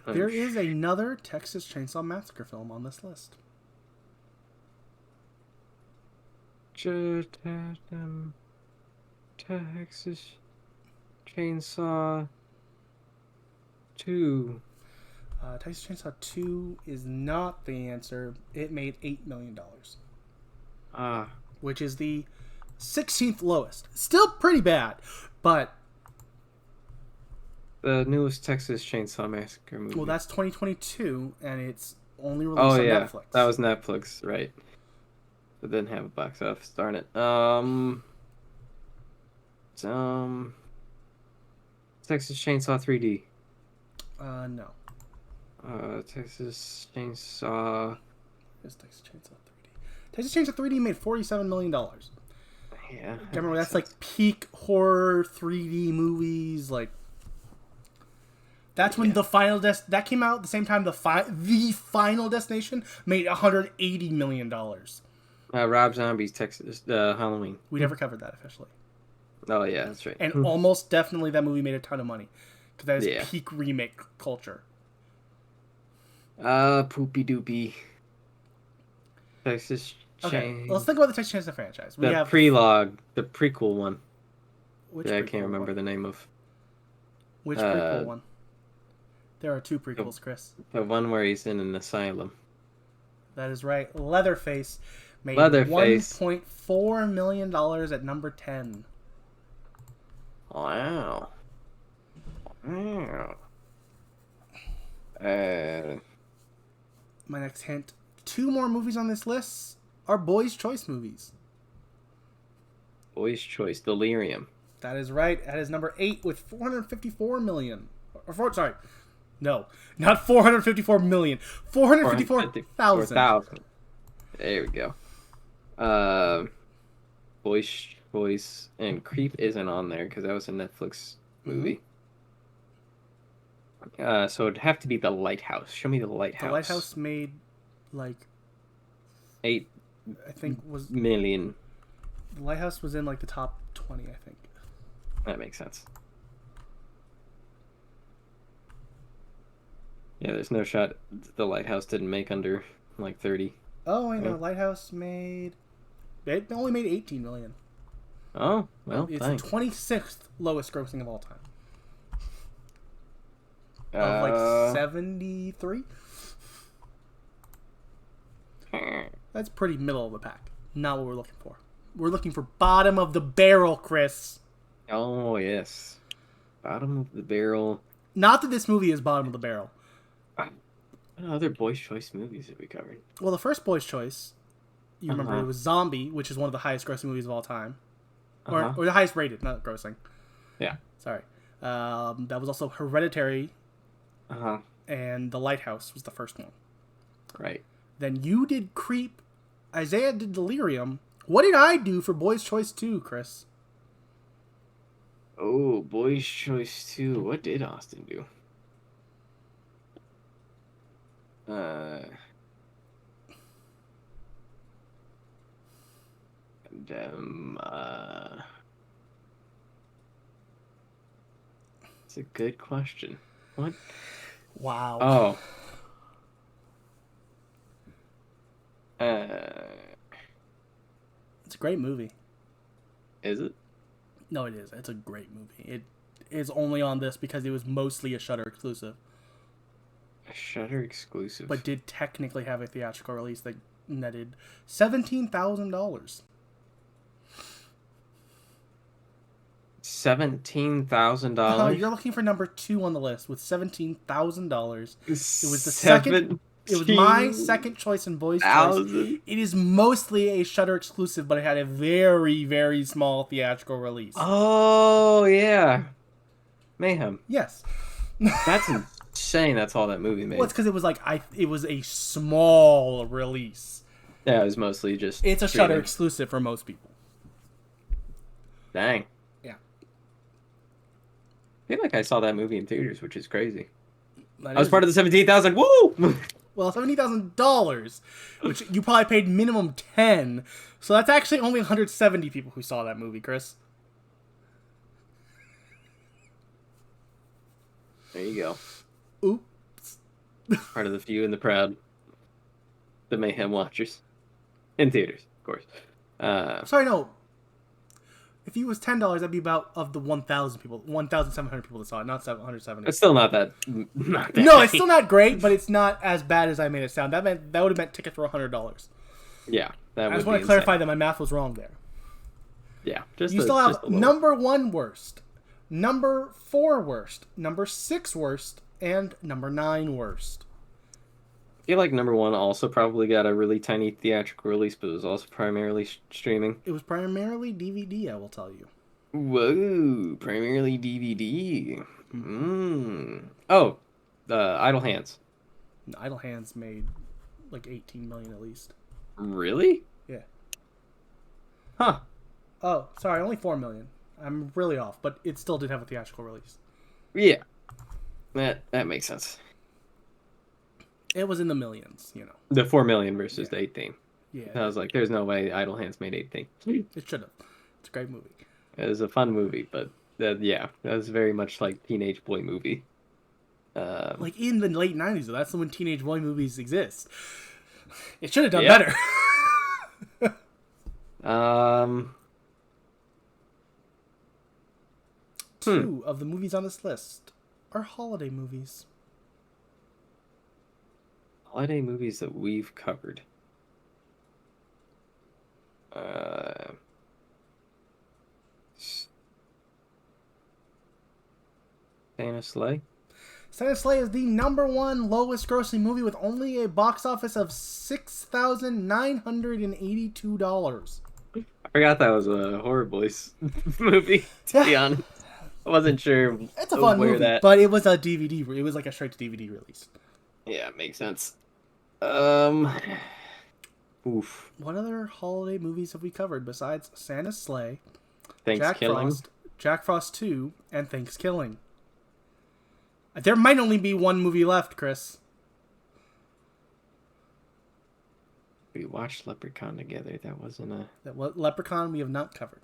There is another Texas Chainsaw Massacre film on this list. Texas Chainsaw 2. Texas Chainsaw 2 is not the answer. It made $8 million. Which is the 16th lowest. Still pretty bad, but... The newest Texas Chainsaw Massacre movie. Well, that's 2022, and it's only released on Netflix. That was Netflix, right. It didn't have a box office, darn it. Texas Chainsaw 3D. No. Texas Chainsaw... It's Texas Chainsaw 3D. Texas Chainsaw 3D made $47 million. Yeah. Remember, that's like peak horror 3D movies, like... That's when the Final that came out at the same time the Final Destination made $180 million. Rob Zombie's Texas Halloween. We never covered that officially. Oh yeah, that's right. And almost definitely that movie made a ton of money because that is peak remake culture. Poopy doopy. Texas. Okay, let's think about the Texas Chainsaw franchise. We have prelogue, the prequel one. Which I can't remember the name of. Which prequel one? There are 2 prequels, Chris. The one where he's in an asylum. That is right. Leatherface made $1.4 million at number 10. Wow. My next hint. 2 more movies on this list are Boys' Choice movies. Boys' Choice, Delirium. That is right. That is number 8 with 454 million. Sorry. No, not 454 million. 454,000. There we go. Boys' Choice and Creep isn't on there because that was a Netflix movie. So it'd have to be The Lighthouse. Show me The Lighthouse. The Lighthouse made like 8 I think was million. The Lighthouse was in like the top 20, I think. That makes sense. Yeah, there's no shot the Lighthouse didn't make under like 30. Oh, I know. Right? Lighthouse it only made 18 million. Oh, well, It's thanks. the 26th lowest grossing of all time. Of like 73? That's pretty middle of the pack. Not what we're looking for. We're looking for bottom of the barrel, Chris. Oh, yes. Bottom of the barrel. Not that this movie is bottom of the barrel. What other Boys' Choice movies have we covered? Well, the first Boys' Choice, you remember, it was Zombie, which is one of the highest grossing movies of all time. Or the highest rated, not grossing. Yeah. Sorry. That was also Hereditary. Uh-huh. And The Lighthouse was the first one. Right. Then you did Creep. Isaiah did Delirium. What did I do for Boys' Choice 2, Chris? Oh, Boys' Choice 2. What did Austin do? It's a good question. What? Wow. Oh. It's a great movie. Is it? No, it is. It's a great movie. It is only on this because it was mostly a Shudder exclusive. A Shudder exclusive. But did technically have a theatrical release that netted $17,000. $17,000. You're looking for number 2 on the list with $17,000. It was the second. It was my second choice in Boys' Choice. It is mostly a Shudder exclusive, but it had a very, very small theatrical release. Oh yeah, Mayhem. Yes. That's insane. That's all that movie made. Well, it's because it was it was a small release. Yeah, it was mostly just. It's a Shudder exclusive for most people. Dang. Yeah. I feel like I saw that movie in theaters, which is crazy. That I was part of the 17,000. Woo! Well, $70,000, which you probably paid minimum 10. So that's actually only 170 people who saw that movie, Chris. There you go. Oops. Part of the few and the proud. The Mayhem watchers. In theaters, of course. Sorry, no. If it was $10, that'd be about of the 1,000 people, 1,700 people that saw it, not 770. It's still not that. No, many. it's still not great, but it's not as bad as I made it sound. That would have meant tickets for $100. Yeah, that. I just want to clarify that my math was wrong there. Yeah, you still have number 1 worst, number 4 worst, number 6 worst, and number 9 worst. I feel like number 1 also probably got a really tiny theatrical release, but it was also primarily streaming. It was primarily DVD, I will tell you. Whoa, primarily DVD. Oh, Idle Hands. Idle Hands made like 18 million at least. Really? Yeah. Huh. Oh, sorry, only 4 million. I'm really off, but it still did have a theatrical release. Yeah. That makes sense. It was in the millions, you know. The 4 million versus the 18. Yeah. I was like, there's no way Idle Hands made 18. It should have. It's a great movie. It was a fun movie, but yeah, that was very much like teenage boy movie. Like in the late 90s, though. That's when teenage boy movies exist. It should have done better. 2 of the movies on this list are holiday movies. Holiday movies that we've covered. Santa Sleigh? Santa Sleigh is the number 1 lowest grossing movie with only a box office of $6,982. I forgot that was a Horror Bois movie, to be honest. I wasn't sure. It's a fun movie, but it was a DVD. It was like a straight to DVD release. Yeah, makes sense. Oof. What other holiday movies have we covered besides Santa's Sleigh, Thanksgiving, Jack Frost 2, and Thanksgiving? There might only be one movie left, Chris. We watched Leprechaun together. That wasn't a... Leprechaun we have not covered.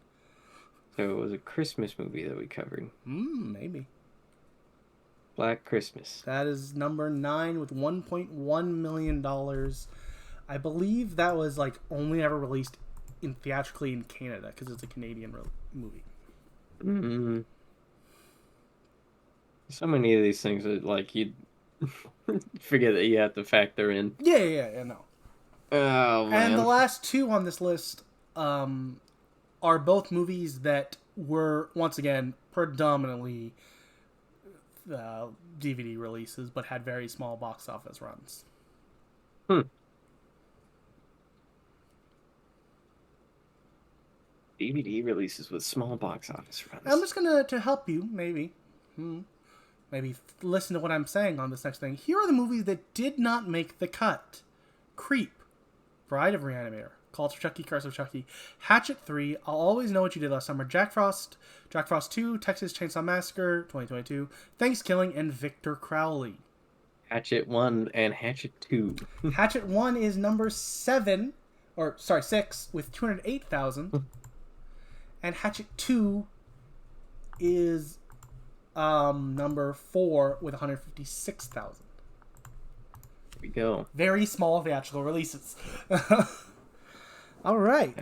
So it was a Christmas movie that we covered. Maybe. Black Christmas. That is number 9 with $1.1 million. I believe that was like only ever released theatrically in Canada because it's a Canadian movie. So many of these things that like you forget that you have to factor in. Yeah, no. Oh man. And the last 2 on this list are both movies that were once again predominantly DVD releases, but had very small box office runs. DVD releases with small box office runs. I'm just gonna to help you, maybe listen to what I'm saying on this next thing. Here are the movies that did not make the cut: Creep, Bride of Reanimator, Call to Chucky, Curse of Chucky, Hatchet 3, I'll Always Know What You Did Last Summer, Jack Frost 2, Texas Chainsaw Massacre 2022, Thanksgiving, and Victor Crowley. Hatchet 1 and Hatchet 2. Hatchet 1 is number 6 with 208,000. And Hatchet 2 is number 4 with 156,000. There we go. Very small theatrical releases. All right.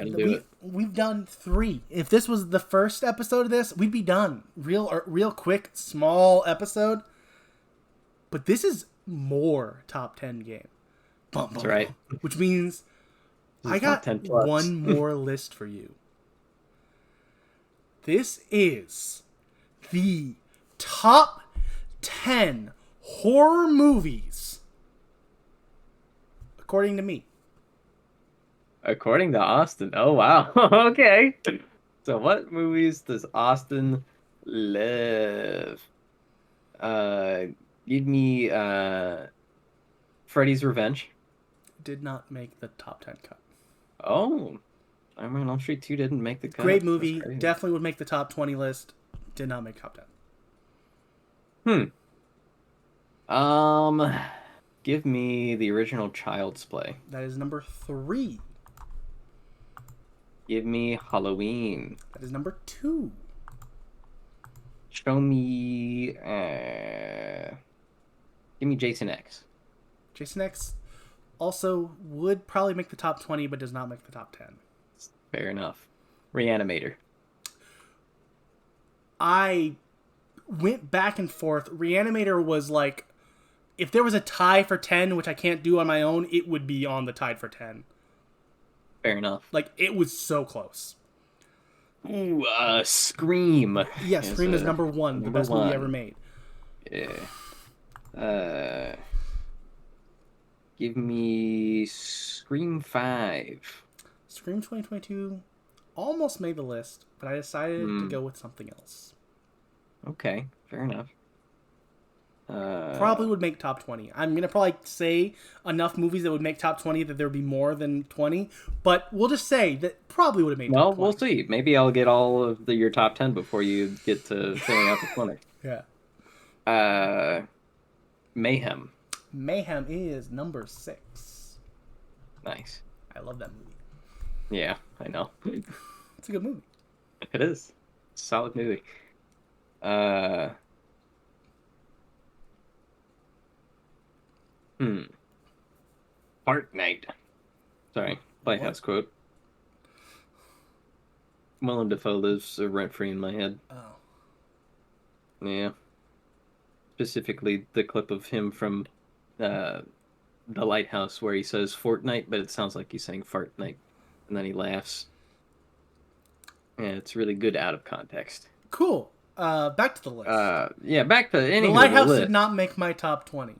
We've done 3. If this was the first episode of this, we'd be done. Real quick, small episode. But this is more top 10 game. That's right. Which means I got one more list for you. This is the top 10 horror movies, according to me. According to Austin. Oh, wow. Okay. So what movies does Austin love? Give me Freddy's Revenge. Did not make the top 10 cut. Oh. Nightmare on Elm Street 2 didn't make the cut. Great movie. Definitely would make the top 20 list. Did not make top 10. Give me the original Child's Play. That is number 3. Give me Halloween. That is number 2. Show me... give me Jason X. Jason X also would probably make the top 20, but does not make the top 10. Fair enough. Reanimator. I went back and forth. Reanimator was like, if there was a tie for 10, which I can't do on my own, it would be on the tied for 10. Fair enough. Like, it was so close. Ooh, Scream. Yeah, Scream is number 1. The best movie ever made. Yeah. Give me Scream 5. Scream 2022 almost made the list, but I decided to go with something else. Okay, fair enough. Probably would make top 20. I'm going to probably say enough movies that would make top 20 that there would be more than 20, but we'll just say that probably would have made top 20. We'll see. Maybe I'll get all of your top 10 before you get to filling out the 20. Yeah. Mayhem. Mayhem is number 6. Nice. I love that movie. Yeah, I know. It's a good movie. It is. It's a solid movie. Fart Night. Sorry, Lighthouse quote. Willem Dafoe lives rent-free in my head. Oh. Yeah. Specifically, the clip of him from The Lighthouse where he says Fortnite, but it sounds like he's saying Fart Night. And then he laughs. Yeah, it's really good out of context. Cool. Back to the list. Yeah, back to any. The Lighthouse did not make my top 20.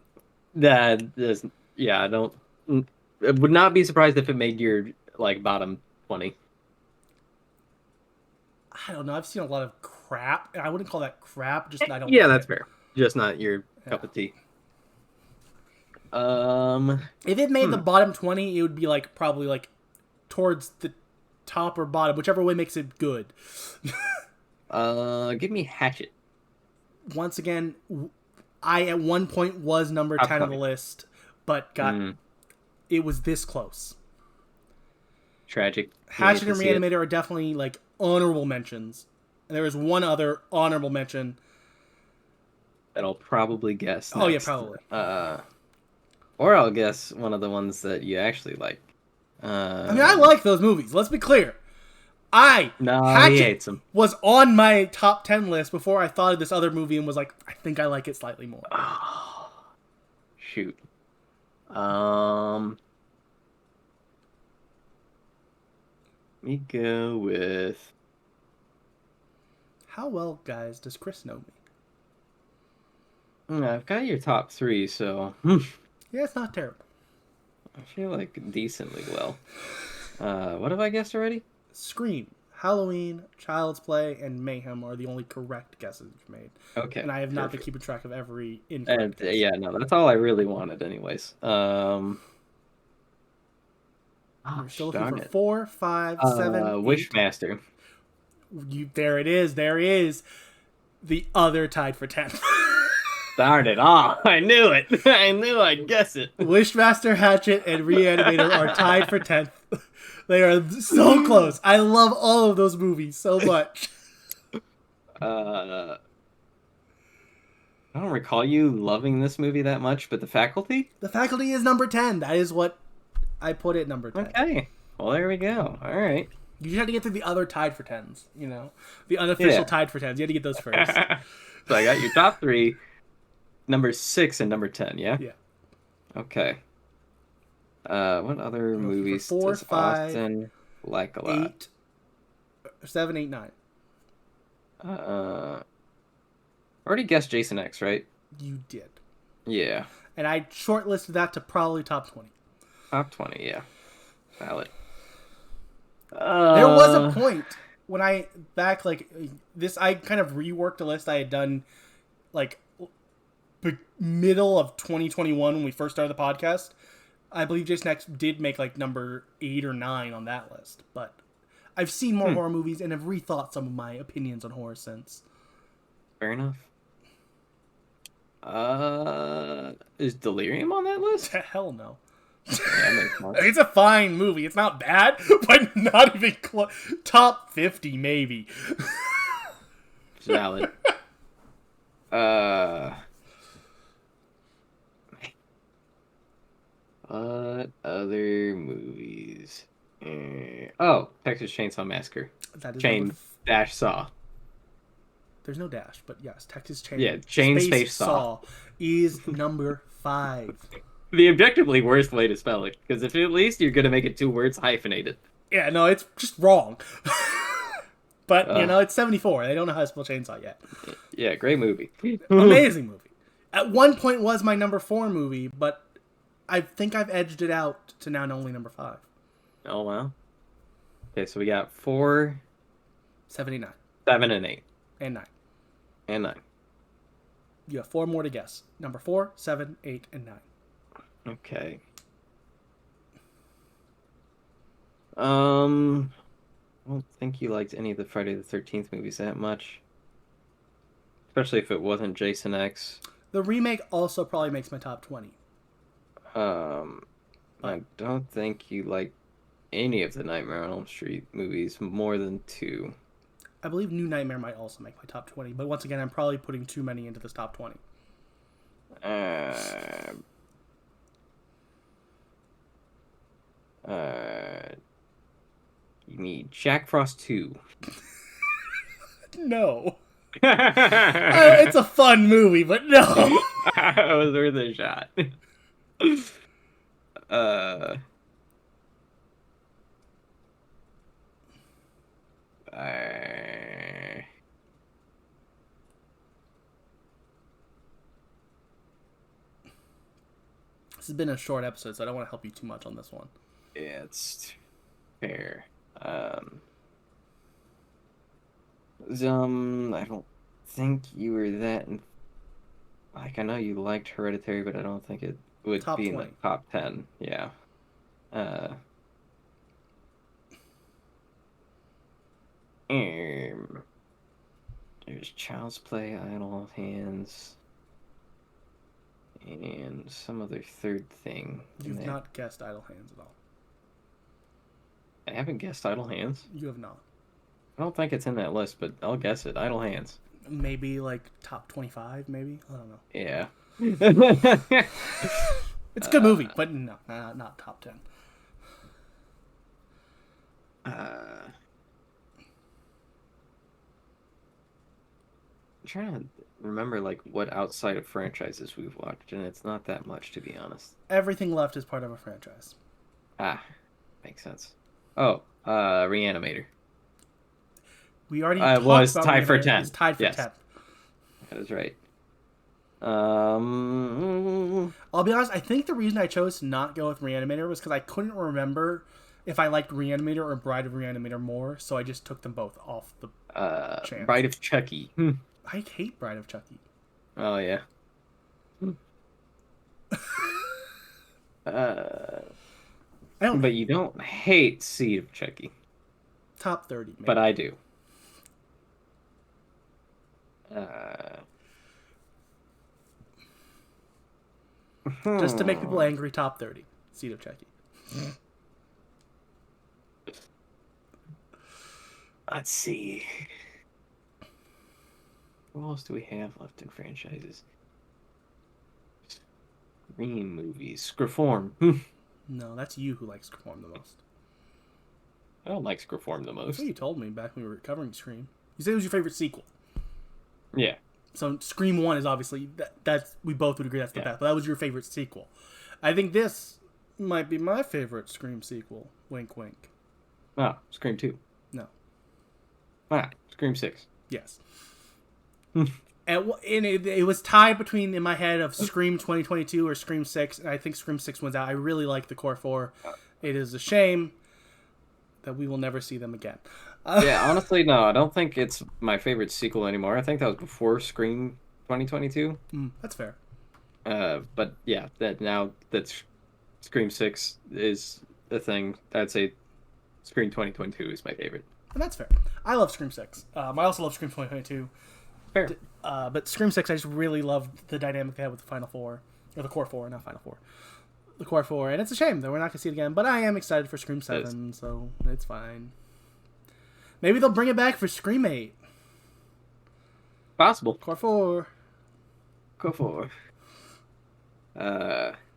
That is, yeah, I don't. I would not be surprised if it made your bottom 20. I don't know. I've seen a lot of crap, and I wouldn't call that crap. Just I don't. Yeah, that's fair. Just not your cup of tea. If it made the bottom 20, it would be probably towards the top or bottom, whichever way makes it good. Give me Hatchet. Once again, I at one point was number 10 on the list, but it was this close. tragic. Hatchet and to see it. Reanimator are definitely like honorable mentions. And there is one other honorable mention. That I'll probably guess Oh, yeah, next. probably. Or I'll guess one of the ones that you actually like. I mean, I like those movies. Let's be clear. No, he Hatchet hates them. was on my top 10 list before I thought of this other movie and was like, I think I like it slightly more. Oh, shoot. Let me go with. How well, guys, does Chris know me? I've got your top 3, so Yeah, it's not terrible. I feel like decently well. What have I guessed already? Scream, Halloween, Child's Play, and Mayhem are the only correct guesses you've made. Okay. And I have not been keeping track of every incorrect guess. Yeah, no, that's all I really wanted, anyways. We're still looking for 4, 5, 7, 8. Wishmaster. There it is. There is. The other tied for 10th. Darn it. Oh, I knew it. I knew I'd guess it. Wishmaster, Hatchet, and Reanimator are tied for 10th. They are so close. I love all of those movies so much. I don't recall you loving this movie that much, but The Faculty? The Faculty is number 10. That is what I put it number 10. Okay. Well, there we go. All right. You just have to get through the other tied for 10s, you know? The unofficial tied for 10s. You have to get those first. So I got your top 3, number 6 and number 10, yeah? Yeah. Okay. What other movies 4, does 5, Austin like a lot? 8, 7, 8, 9. Already guessed Jason X, right? You did. Yeah. And I shortlisted that to probably top 20. Top 20, yeah. Valid. There was a point when I kind of reworked a list I had done like middle of 2021 when we first started the podcast. I believe Jason X did make like number 8 or 9 on that list, but I've seen more horror movies and have rethought some of my opinions on horror since. Fair enough. Is Delirium on that list? Hell no. Yeah, It's a fine movie. It's not bad, but not even close. Top 50, maybe. Valid. What other movies? Texas Chainsaw Massacre. That is Chain dash Saw. There's no dash, but yes, Texas Chain. Yeah, Chain Space Saw is number 5. The objectively worst way to spell it, because if at least you're gonna make it 2 words hyphenated. Yeah, no, it's just wrong. But it's 74. They don't know how to spell chainsaw yet. Yeah, great movie. Amazing movie. At one point was my number 4 movie, but I think I've edged it out to now only number 5. Oh wow. Okay, so we got 4, 79. 7, and 8. And 9. And 9. You have 4 more to guess. Number 4, 7, 8, and 9. Okay. I don't think you liked any of the Friday the 13th movies that much. Especially if it wasn't Jason X. The remake also probably makes my top 20. I don't think you liked any of the Nightmare on Elm Street movies more than 2. I believe New Nightmare might also make my top 20, but once again, I'm probably putting too many into this top 20. You need Jack Frost 2. No. It's a fun movie, but no. It was worth a shot. This has been a short episode, so I don't want to help you too much on this one. Yeah, it's fair. I don't think you were that. I know you liked Hereditary, but I don't think it would Top be 20. in the top 10. Yeah. There's Child's Play, Idle Hands, and some other third thing. You've not guessed Idle Hands at all. I haven't guessed Idle Hands. You have not. I don't think it's in that list, but I'll guess it. Idle Hands. Maybe like top 25, maybe? I don't know. Yeah. It's a good movie, but no, not top 10. I'm trying to remember like what outside of franchises we've watched, and it's not that much, to be honest. Everything left is part of a franchise. Ah, makes sense. Oh, Reanimator. We already It talked was about tied for Reanimator. 10. It's tied for Yes. 10. That is right. I'll be honest, I think the reason I chose to not go with Reanimator was because I couldn't remember if I liked Reanimator or Bride of Reanimator more, so I just took them both off the chance. Bride of Chucky. I hate Bride of Chucky. Oh, yeah. I don't But you don't hate Seed of Chucky. top 30, maybe. But I do. Just to make people angry, top 30. Seed of Chucky. Let's see. What else do we have left in franchises? Scream movies. Scream. No, that's you who likes Scream the most. I don't like Scream the That's most. what you told me back when we were covering Scream. You said it was your favorite sequel. Yeah. So Scream 1 is obviously, that's we both would agree that's the best, but that was your favorite sequel. I think this might be my favorite Scream sequel. Wink, wink. Oh, Scream 2. No. Scream 6. Yes. And it was tied between, in my head, of Scream 2022 or Scream 6, and I think Scream 6 wins out. I really like the core 4. It is a shame that we will never see them again. Yeah, honestly, no, I don't think it's my favorite sequel anymore. I think that was before Scream 2022. That's fair. But yeah, now that Scream 6 is a thing, I'd say Scream 2022 is my favorite. And that's fair. I love Scream 6. I also love Scream 2022. Fair. But Scream 6, I just really loved the dynamic they had with the Final Four. Or the Core 4, not Final Four. The Core 4. And it's a shame that we're not going to see it again. But I am excited for Scream 7, so it's fine. Maybe they'll bring it back for Scream 8. Possible. Core 4. Go for.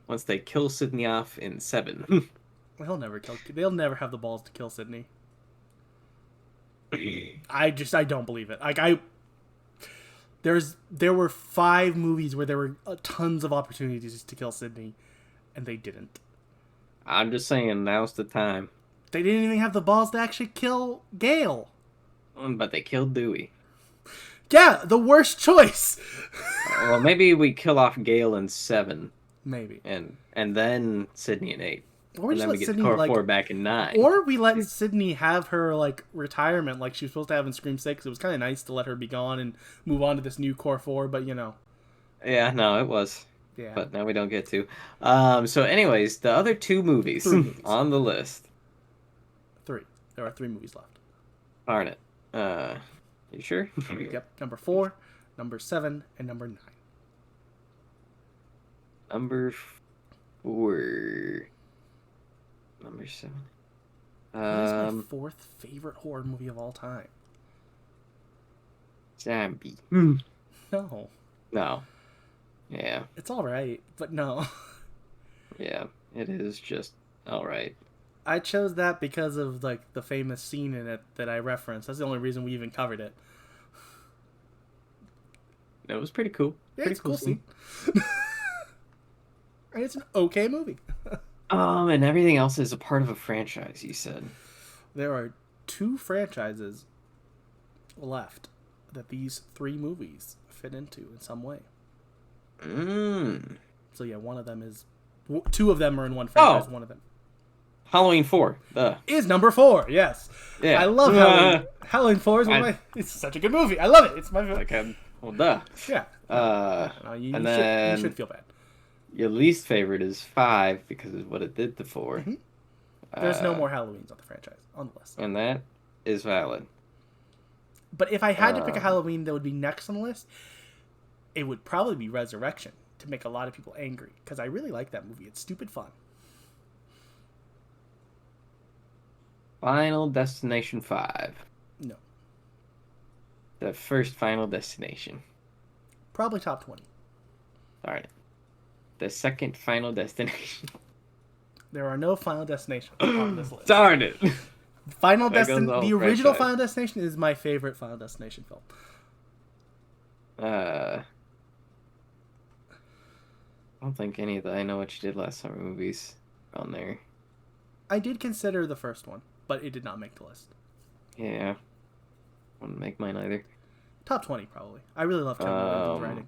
Once they kill Sydney off in 7. They'll never have the balls to kill Sydney. I don't believe it. There were 5 movies where there were tons of opportunities to kill Sydney, and they didn't. I'm just saying, now's the time. They didn't even have the balls to actually kill Gale. But they killed Dewey. Yeah, the worst choice. Well, maybe we kill off Gale in 7. Maybe. And then Sydney in 8. Or And then we get Core 4 back in 9. Or we let Sydney have her retirement like she was supposed to have in Scream 6. It was kind of nice to let her be gone and move on to this new Core 4, but Yeah, no, it was. Yeah. But now we don't get to. So anyways, the other 2 movies on the list. 3. There are 3 movies left. Darn it. You sure? Yep. Number 4, number 7, and number 9. Number 4. Number 7. What is my 4th favorite horror movie of all time? Zombie. No. No. Yeah. It's alright, but no. Yeah. It is just alright. I chose that because of the famous scene in it that I referenced. That's the only reason we even covered it. It was pretty cool. Yeah, pretty it's a cool scene. And it's an okay movie. And everything else is a part of a franchise, you said. There are 2 franchises left that these 3 movies fit into in some way. So yeah, one of them is... 2 of them are in one franchise, one of them. Halloween 4. Is number 4, yes. Yeah. I love Halloween. Halloween 4 is it's such a good movie. I love it. It's my favorite. Yeah. You should feel bad. Your least favorite is 5 because of what it did to 4. Mm-hmm. There's no more Halloweens on the franchise, on the list. And that is valid. But if I had to pick a Halloween that would be next on the list, it would probably be Resurrection, to make a lot of people angry. Because I really like that movie. It's stupid fun. Final Destination 5. No. The first Final Destination. Probably top 20. Darn it. The second Final Destination. There are no Final Destinations on this list. Darn it. The original Final Destination is my favorite Final Destination film. I don't think any of the I Know What You Did Last Summer movies are on there. I did consider the first one, but it did not make the list. Yeah. Wouldn't make mine either. Top 20, probably. I really love Kevin Williams' writing.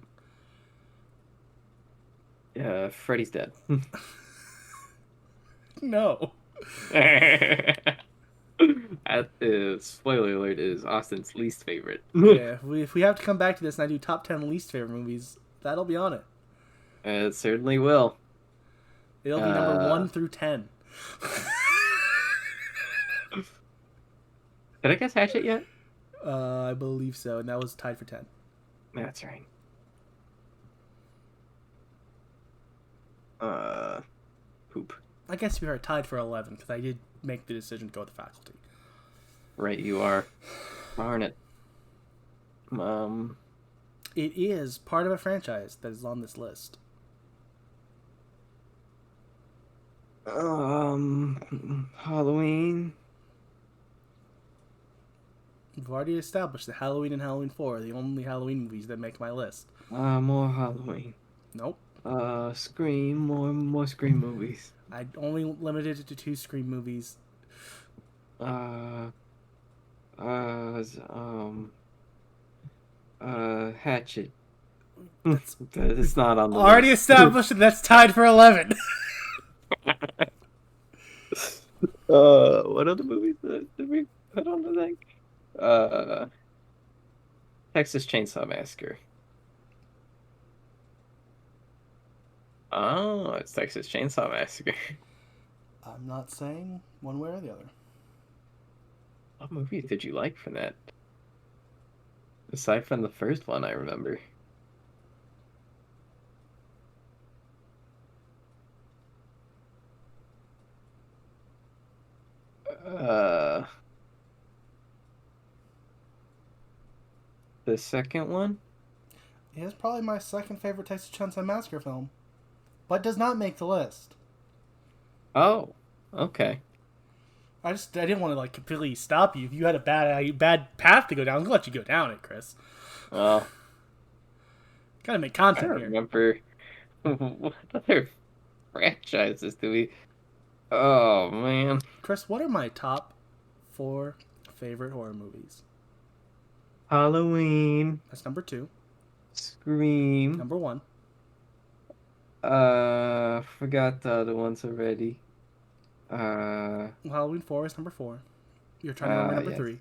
Yeah, Freddy's dead. No. That is, spoiler alert, is Austin's least favorite. Yeah, if we have to come back to this and I do top 10 least favorite movies, that'll be on it. It certainly will. It'll be number 1 through 10. Did I guess Hatchet yet? I believe so, and that was tied for 10. That's right. Poop. I guess we are tied for 11, because I did make the decision to go with the Faculty. Right, you are. Darn it. It is part of a franchise that is on this list. Halloween. We've already established that Halloween and Halloween 4 are the only Halloween movies that make my list. More Halloween. Nope. Scream, more Scream movies. I only limited it to 2 Scream movies. Hatchet. It's not on the already list. established that that's tied for 11. What other movies did we put on the thing? Texas Chainsaw Massacre. Oh, it's Texas Chainsaw Massacre. I'm not saying one way or the other. What movies did you like from that? Aside from the first one, I remember. The second one? It is probably my second favorite Texas Chainsaw Massacre film, but does not make the list. Oh, okay. I didn't want to like completely stop you. If you had a bad path to go down, I'm gonna let you go down it, Chris. Well, Gotta make I content don't here. remember what other franchises do we. Oh man, Chris, what are my top 4 favorite horror movies? Halloween, That's number 2. Scream. Number 1. Forgot the other ones already. Halloween 4 is number 4. You're trying to remember number yes. 3.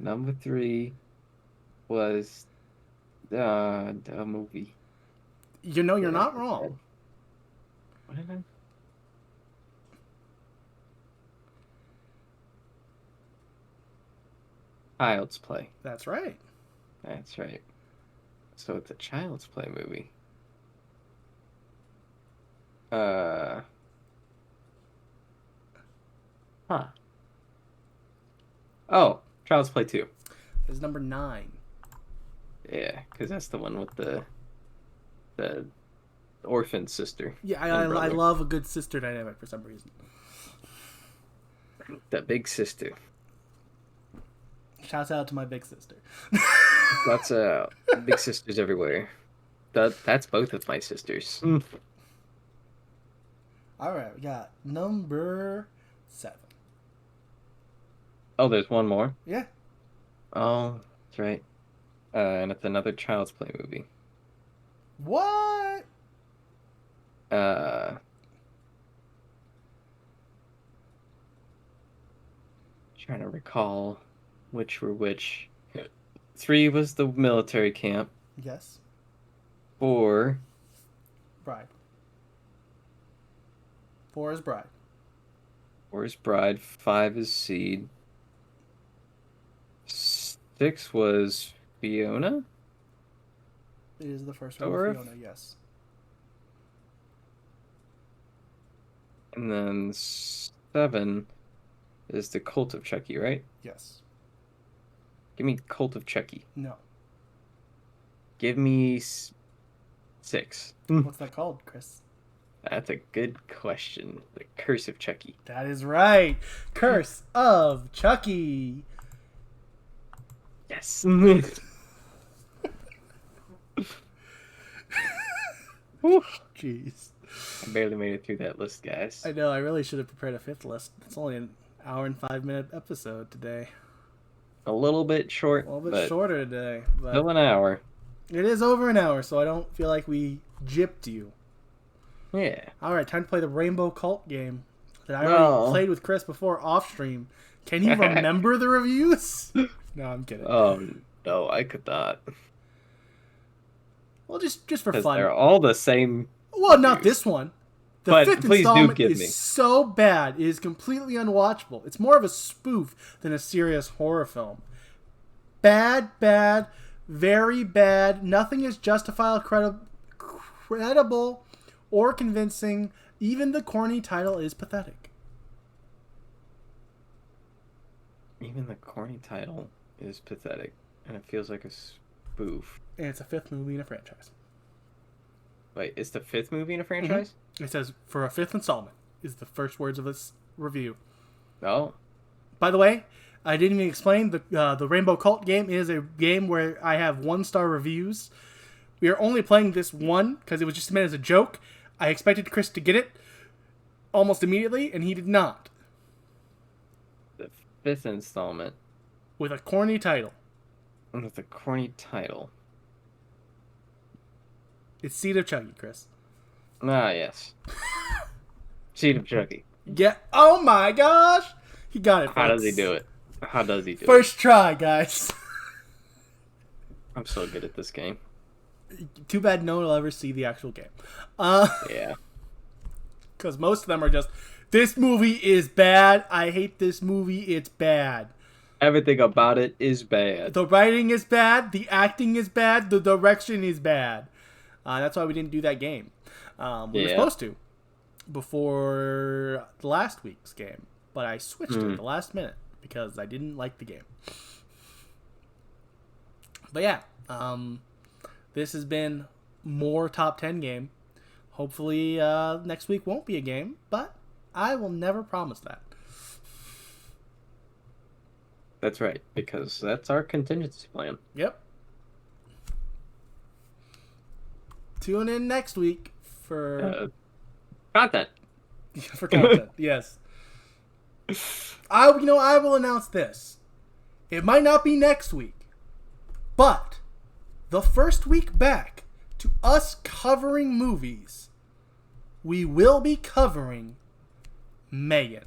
Number 3 was the movie. You know you're not wrong. What did I? Child's Play. That's right. That's right. So it's a Child's Play movie. Huh. Oh, Child's Play 2. It's number 9. Yeah, because that's the one with the orphan sister. Yeah, and I brother. love a good sister dynamic for some reason. The big sister. Shouts out to my big sister. Lots of big sisters everywhere. That's both of my sisters. All right, we got number 7. Oh, there's one more? Yeah. Oh, that's right. And it's another Child's Play movie. What? Trying to recall which were which. 3 was the military camp. Yes. 4. Bride. 4 is Bride. 4 is Bride. 5 is Seed. 6 was Fiona. It is the first one Or with Fiona, yes. And then 7 is the Cult of Chucky, right? Yes. Give me Cult of Chucky. No. Give me 6. What's that called, Chris? That's a good question. The Curse of Chucky. That is right. Curse of Chucky. Yes. Jeez. I barely made it through that list, guys. I know. I really should have prepared a 5th list. It's only an hour and 5-minute episode today. A little bit short. A little bit shorter today. But still an hour. It is over an hour, so I don't feel like we gypped you. Yeah. All right, time to play the Rainbow Cult game that I already played with Chris before off stream. Can you remember the reviews? No, I'm kidding. Oh, no, I could not. Well, just for fun. They're all the same. Well, not this one. The but 5th please installment do give is me. so bad, it is completely unwatchable. It's more of a spoof than a serious horror film. Bad, very bad. Nothing is justifiable, credible, or convincing. Even the corny title is pathetic. Even the corny title is pathetic, and it feels like a spoof. And it's a 5th movie in a franchise. Wait, it's the 5th movie in a franchise? Mm-hmm. It says, for a 5th installment, is the first words of this review. Oh. By the way, I didn't even explain, the Rainbow Cult game is a game where I have 1-star reviews. We are only playing this one, because it was just meant as a joke. I expected Chris to get it almost immediately, and he did not. The 5th installment. With a corny title. With a corny title. It's Seed of Chucky, Chris. Ah, yes. Seed of Chucky. Yeah. Oh my gosh! He got it. How does he do it? How does he do it? First try, guys. I'm so good at this game. Too bad no one will ever see the actual game. Yeah. Because most of them are just, this movie is bad. I hate this movie. It's bad. Everything about it is bad. The writing is bad. The acting is bad. The direction is bad. That's why we didn't do that game. We were supposed to before the last week's game. But I switched it at the last minute because I didn't like the game. But yeah, this has been more top 10 game. Hopefully next week won't be a game, but I will never promise that. That's right, because that's our contingency plan. Yep. Tune in next week for content. For content, yes. I will announce this. It might not be next week, but the first week back to us covering movies, we will be covering Megan.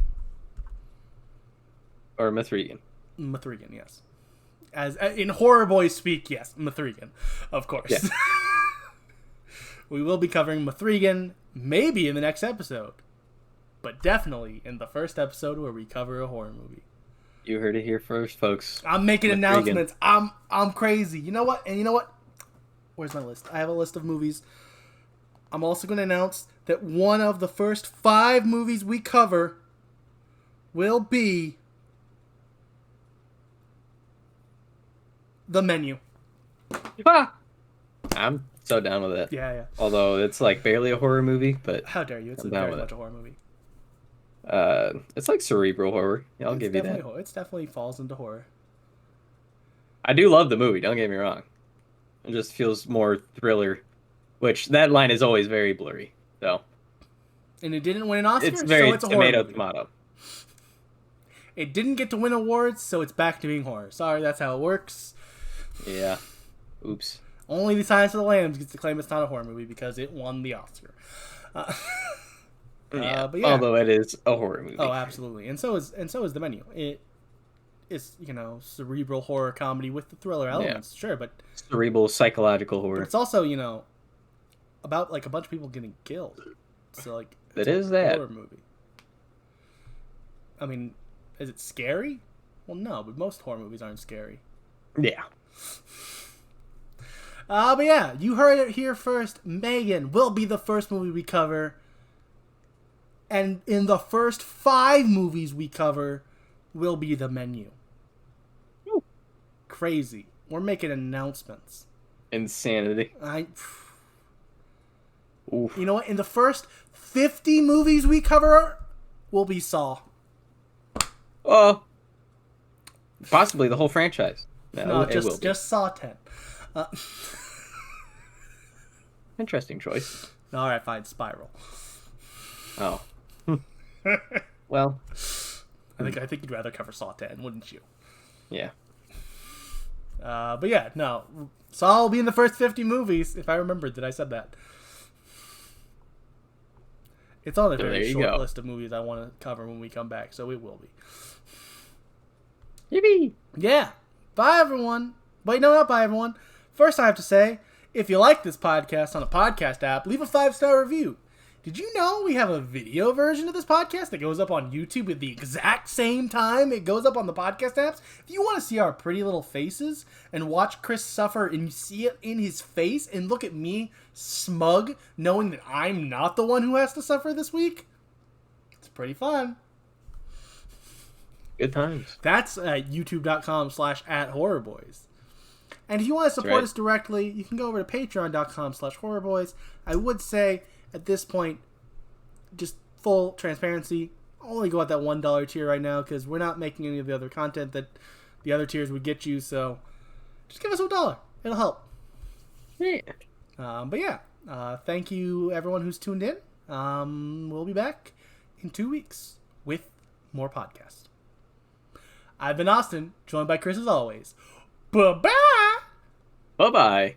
Or Mithrigan. Mithrigan, yes. As in Horror Boys speak, yes, Mithrigan, of course. Yeah. We will be covering Mithrigan, maybe in the next episode, but definitely in the first episode where we cover a horror movie. You heard it here first, folks. I'm making announcements. I'm crazy. You know what? And you know what? Where's my list? I have a list of movies. I'm also going to announce that one of the first 5 movies we cover will be The Menu. Ah! I'm so down with it. Yeah. Although it's like barely a horror movie, but how dare you? It's very much a horror movie. It's like cerebral horror. Yeah, I'll give you that. It definitely falls into horror. I do love the movie. Don't get me wrong. It just feels more thriller, which that line is always very blurry. So. And it didn't win an Oscar. It's very so it's a horror movie. tomato. It didn't get to win awards, so it's back to being horror. Sorry, that's how it works. Yeah. Oops. Only the Silence of the Lambs gets to claim it's not a horror movie because it won the Oscar. Yeah. But yeah. Although it is a horror movie. Oh, absolutely. And so is The Menu. It's cerebral horror comedy with the thriller elements, sure, but cerebral psychological horror. But it's also about like a bunch of people getting killed. So like it is a horror movie. I mean, is it scary? Well, no, but most horror movies aren't scary. Yeah. But yeah, you heard it here first. Megan will be the first movie we cover. And in the first 5 movies we cover, will be the menu. Ooh. Crazy. We're making announcements. Insanity. Oof. You know what? In the first 50 movies we cover will be Saw. Oh. Possibly the whole franchise. No, it will be. just Saw 10. Interesting choice. All right, fine. Spiral. Oh. Well. I think you'd rather cover Saw 10, wouldn't you? Yeah. But yeah, no. Saw will be in the first 50 movies, if I remembered that I said that. It's on a very short list of movies I want to cover when we come back, so it will be. Yippee! Yeah. Bye, everyone. Wait, no, not bye, everyone. First, I have to say, if you like this podcast on a podcast app, leave a 5-star review. Did you know we have a video version of this podcast that goes up on YouTube at the exact same time it goes up on the podcast apps? If you want to see our pretty little faces and watch Chris suffer and see it in his face and look at me smug knowing that I'm not the one who has to suffer this week, it's pretty fun. Good times. That's at youtube.com/@horrorboys. And if you want to support us directly, you can go over to patreon.com/horrorboys. I would say, at this point, just full transparency, only go at that $1 tier right now because we're not making any of the other content that the other tiers would get you. So just give us $1. It'll help. Yeah. But yeah, thank you everyone who's tuned in. We'll be back in 2 weeks with more podcasts. I've been Austin, joined by Chris as always. Bye-bye! Bye-bye.